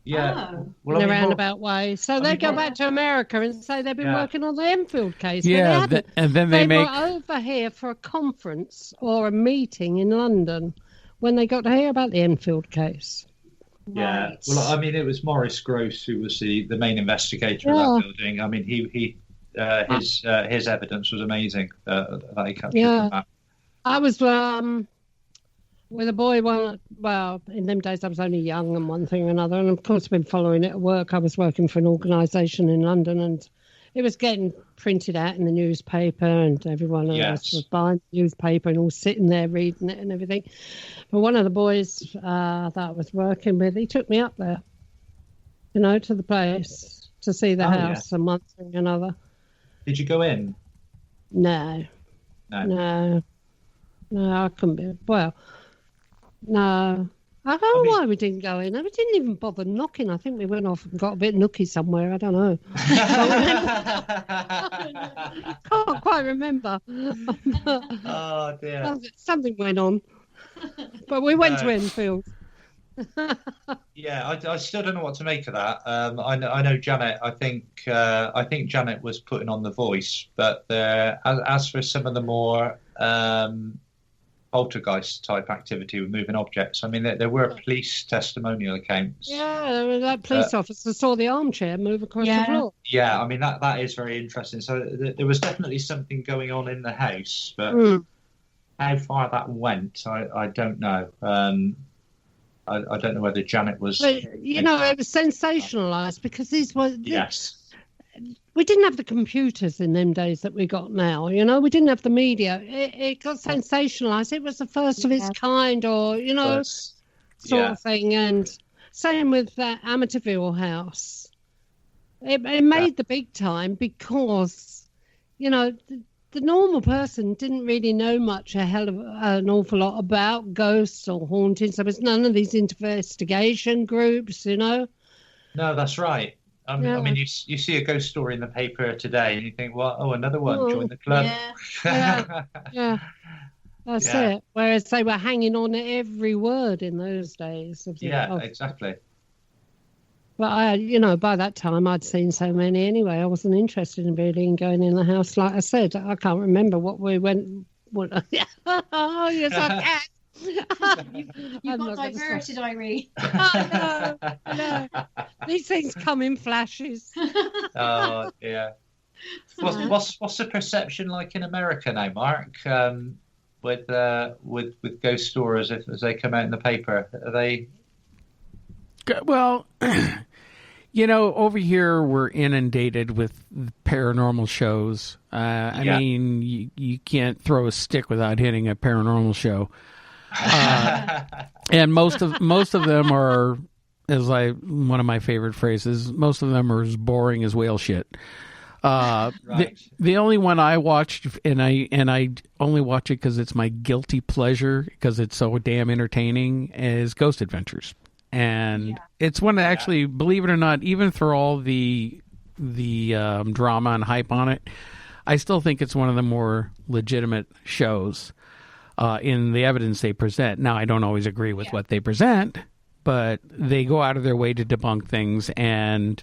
Yeah. In a roundabout way. So they go back to America and say they've been working on the Enfield case. Yeah, and then they were over here for a conference or a meeting in London when they got to hear about the Enfield case. Yeah. Right. Well, I mean, it was Maurice Grosse who was the main investigator of that building. I mean, his evidence was amazing that he captured Yeah. from that. I was with a boy. Well, in them days I was only young and one thing or another, and of course I've been following it at work. I was working for an organisation in London, and it was getting printed out in the newspaper, and everyone else was buying the newspaper and all sitting there reading it and everything. But one of the boys that I was working with, he took me up there, to the place to see the house and one thing or another. Did you go in? No, I couldn't be. Well, no. I don't know why we didn't go in. We didn't even bother knocking. I think we went off and got a bit nookie somewhere. I don't know. Can't quite remember. Oh, dear. Something went on. But we went to Enfield. Yeah, I still don't know what to make of that. I know Janet. I think Janet was putting on The Voice, but as for some of the more poltergeist type activity with moving objects, I mean, there were police testimonial accounts. Yeah, that police officer saw the armchair move across the floor. Yeah, I mean that is very interesting. So there was definitely something going on in the house, but how far that went, I don't know. I don't know whether Janet was. But, it was sensationalised because these were. Yes. We didn't have the computers in them days that we got now. We didn't have the media. It got sensationalised. It was the first of its kind, or sort of thing. And same with that Amityville house. It made the big time because, the normal person didn't really know much, an awful lot about ghosts or hauntings. There was none of these investigation groups, No, that's right. I mean, you see a ghost story in the paper today, and you think, well, another one, join the club. Yeah. That's it. Whereas they were hanging on every word in those days. Exactly. But by that time I'd seen so many anyway. I wasn't interested in really going in the house. Like I said, I can't remember what we went. Oh, yes, I can. You got diverted, Irene. No. These things come in flashes. Oh, yeah. What's the perception like in America now, Mark? With ghost stories as they come out in the paper, are they? Well, over here we're inundated with paranormal shows. I mean, you can't throw a stick without hitting a paranormal show. And most of them are, one of my favorite phrases, most of them are as boring as whale shit. Right. The only one I watched, and I only watch it because it's my guilty pleasure because it's so damn entertaining, is Ghost Adventures. And it's one that actually, believe it or not, even for all the drama and hype on it, I still think it's one of the more legitimate shows in the evidence they present. Now, I don't always agree with what they present, but they go out of their way to debunk things, and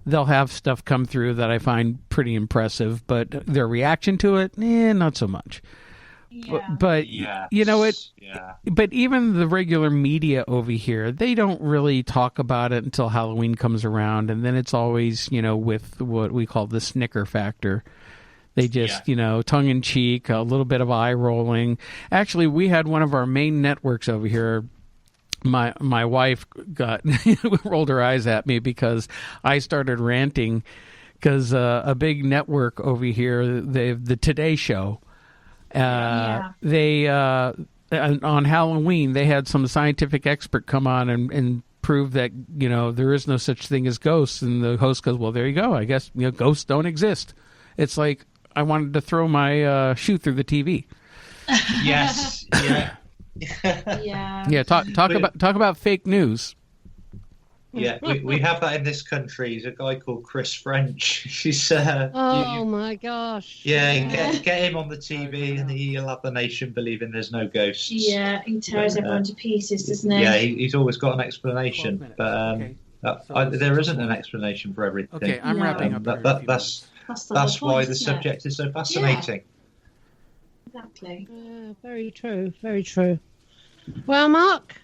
they'll have stuff come through that I find pretty impressive, but their reaction to it, not so much. But but even the regular media over here, they don't really talk about it until Halloween comes around, and then it's always, with what we call the snicker factor. They just, tongue in cheek, a little bit of eye rolling. Actually, we had one of our main networks over here. My wife rolled her eyes at me because I started ranting because a big network over here, the Today Show. They on Halloween they had some scientific expert come on and prove that there is no such thing as ghosts, and the host goes, well, there you go, I guess ghosts don't exist. It's like I wanted to throw my shoe through the TV. Yes. Talk about fake news. Yeah, we have that in this country. There's a guy called Chris French. He's my gosh. Yeah, get him on the TV and he'll have the nation believing there's no ghosts. Yeah, he tears everyone to pieces, doesn't he? Yeah, he's always got an explanation, but there isn't an explanation for everything. Okay, I'm wrapping up. That's why the subject is so fascinating. Yeah, exactly. Very true. Very true. Well, Mark.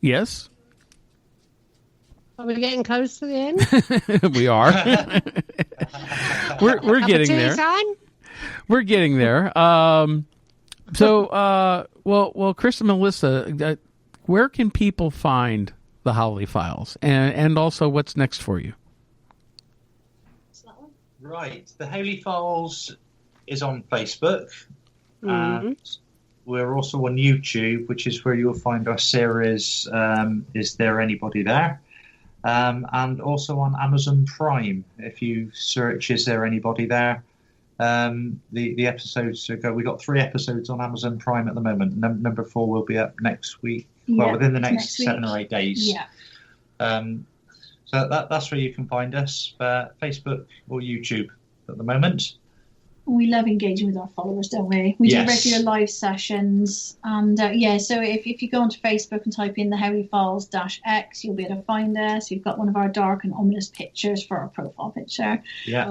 Yes. Are we getting close to the end? We are. We're getting there. We're getting there. Well, Chris and Melissa, where can people find the Howley Files, and also what's next for you? Right, the Howley Files is on Facebook. And we're also on YouTube, which is where you'll find our series, Is There Anybody There? And also on Amazon Prime. If you search Is There Anybody There? The episodes go. We got 3 episodes on Amazon Prime at the moment. Number 4 will be up next week. Well, within the next 7 or 8 days. Yeah. So that's where you can find us, Facebook or YouTube at the moment. We love engaging with our followers, don't we? We do regular live sessions. And so if you go onto Facebook and type in the Howley Files-X, you'll be able to find us. We've got one of our dark and ominous pictures for our profile picture. Yeah.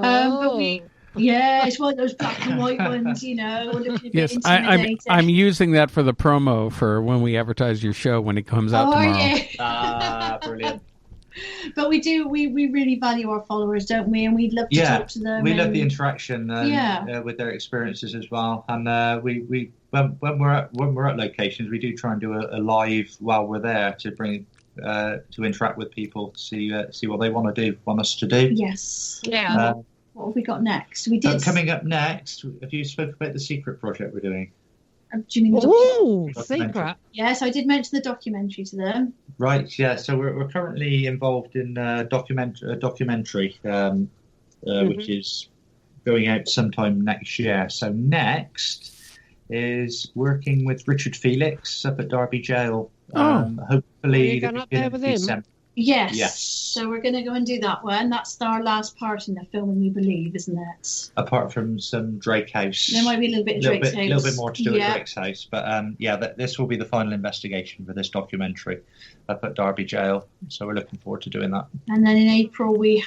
It's one of those black and white ones, Yes, I'm using that for the promo for when we advertise your show when it comes out tomorrow. Brilliant. But we really value our followers, don't we? And we'd love to talk to them. We love the interaction with their experiences as well. And we when we're at locations, we do try and do a live while we're there to bring to interact with people, to see what they want us to do. Yes. Yeah. What have we got next? We did coming up next. Have you spoken about the secret project we're doing? Do you mean the secret? Yes, I did mention the documentary to them. Right, yeah. So we're currently involved in a documentary, which is going out sometime next year. So next is working with Richard Felix up at Derby Jail. Hopefully, going up there with him? Yes. So we're going to go and do that one. That's our last part in the filming, we believe, isn't it? Apart from some Drake House. There might be a little bit of Drake's House. A little bit more to do with Drake's House. But this will be the final investigation for this documentary up at Derby Jail. So we're looking forward to doing that. And then in April we've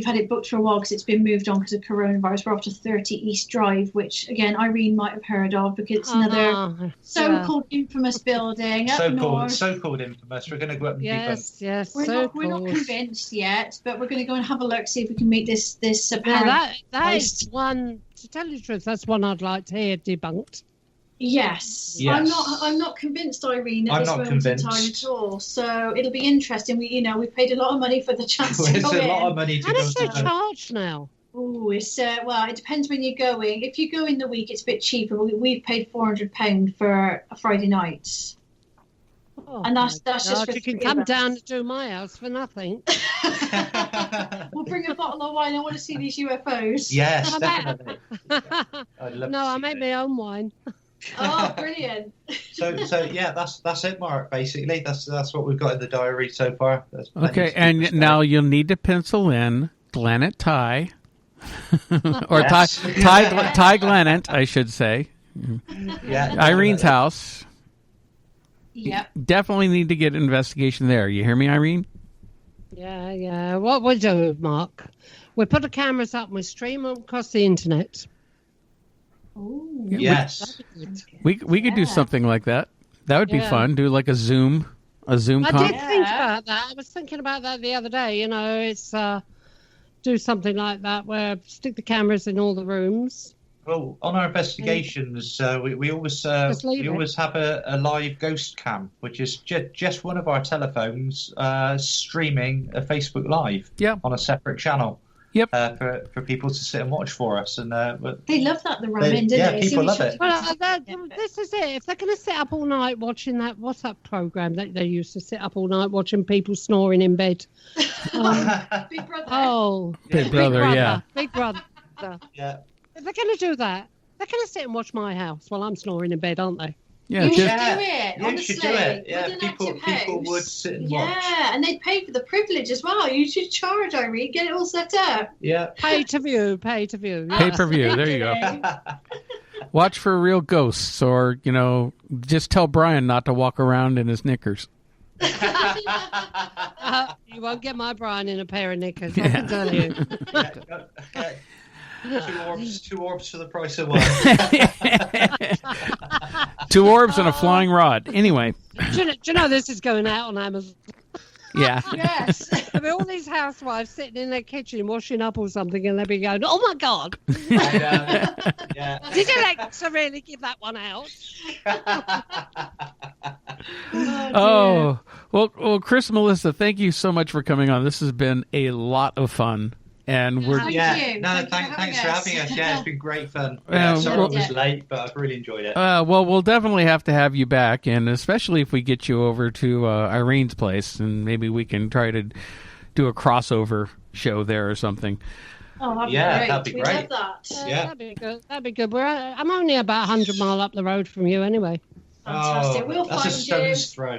had it booked for a while because it's been moved on because of coronavirus. We're off to 30 East Drive, which again Irene might have heard of because it's another so-called infamous building up north. So-called infamous. We're going to go up and Yes. We're not convinced yet, but we're going to go and have a look, see if we can meet this apparent. That is one. To tell you the truth, that's one I'd like to hear debunked. Yes. I'm not convinced, Irene, at this moment in time at all. So it'll be interesting. We've paid a lot of money for the chance to go in. It's a lot of money to go in. How does it charge now? Oh, it's it depends when you're going. If you go in the week, it's a bit cheaper. We've paid £400 for a Friday night. Oh, and that's just for you can come down to do my house for nothing. We'll bring a bottle of wine. I want to see these UFOs. Yes, definitely. I make my own wine. Oh, brilliant! So that's it, Mark. Basically, that's what we've got in the diary so far. Okay, and now you'll need to pencil in Glennet Ty, or Ty Glennet, I should say. Yeah, Irene's house. Yep. Definitely need to get an investigation there. You hear me, Irene? Yeah. What we do, Mark, we put the cameras up and we stream them across the internet. Ooh. Yes. We could do something like that. That would be fun. Do like a Zoom I did think about that. I was thinking about that the other day. It's do something like that where stick the cameras in all the rooms. Well, on our investigations, we always have a live ghost cam, which is just one of our telephones streaming a Facebook Live on a separate channel. Yep. For people to sit and watch for us, and they love that. The ramen, don't they? People love it. Well, this is it. If they're going to sit up all night watching that, what's that program that they used to sit up all night watching people snoring in bed? Big Brother. Oh, Big Brother, yeah. Big Brother. Yeah. If they're going to do that, they're going to sit and watch my house while I'm snoring in bed, aren't they? Yeah, you should do it. You should do it. Yeah, people would sit and watch. Yeah, and they'd pay for the privilege as well. You should charge, Irene. Get it all set up. Yeah. Pay to view. Pay per view. There you go. Watch for real ghosts, or just tell Brian not to walk around in his knickers. You won't get my Brian in a pair of knickers. I can tell you. Two orbs for the price of one. 2 orbs and a flying rod. Anyway. Do you know this is going out on Amazon? Yeah. Yes. There'll be all these housewives sitting in their kitchen washing up or something, and they'll be going, "Oh my God, Yeah. did Alexa really give that one out?" Oh, well, Chris and Melissa, thank you so much for coming on. This has been a lot of fun. And we're Thank you. No, thanks for having us. Yeah, it's been great fun. Sorry it was late, but I've really enjoyed it. Well, we'll definitely have to have you back, and especially if we get you over to Irene's place, and maybe we can try to do a crossover show there or something. Oh, that'd be great. We'd love that. That'd be good. That'd be good. I'm only about 100 miles up the road from you anyway. Fantastic. We'll that's find a stone's throw.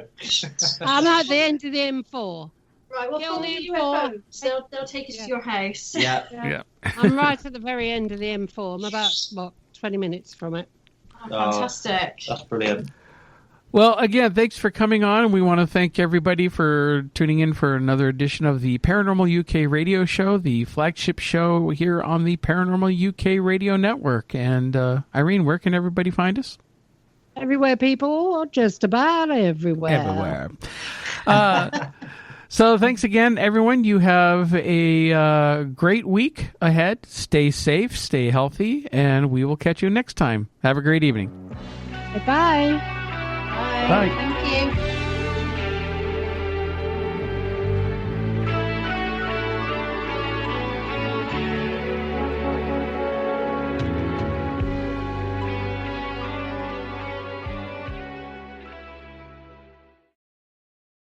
I'm at the end of the M4. Right, we'll follow the UFOs. They'll take us to your house. Yeah. I'm right at the very end of the M4. I'm about 20 minutes from it. Oh, fantastic. That's brilliant. Well, again, thanks for coming on, and we want to thank everybody for tuning in for another edition of the Paranormal UK Radio Show, the flagship show here on the Paranormal UK Radio Network. And Irene, where can everybody find us? Everywhere, people, just about everywhere. Everywhere. So thanks again, everyone. You have a great week ahead. Stay safe, stay healthy, and we will catch you next time. Have a great evening. Bye-bye. Bye. Bye. Thank you.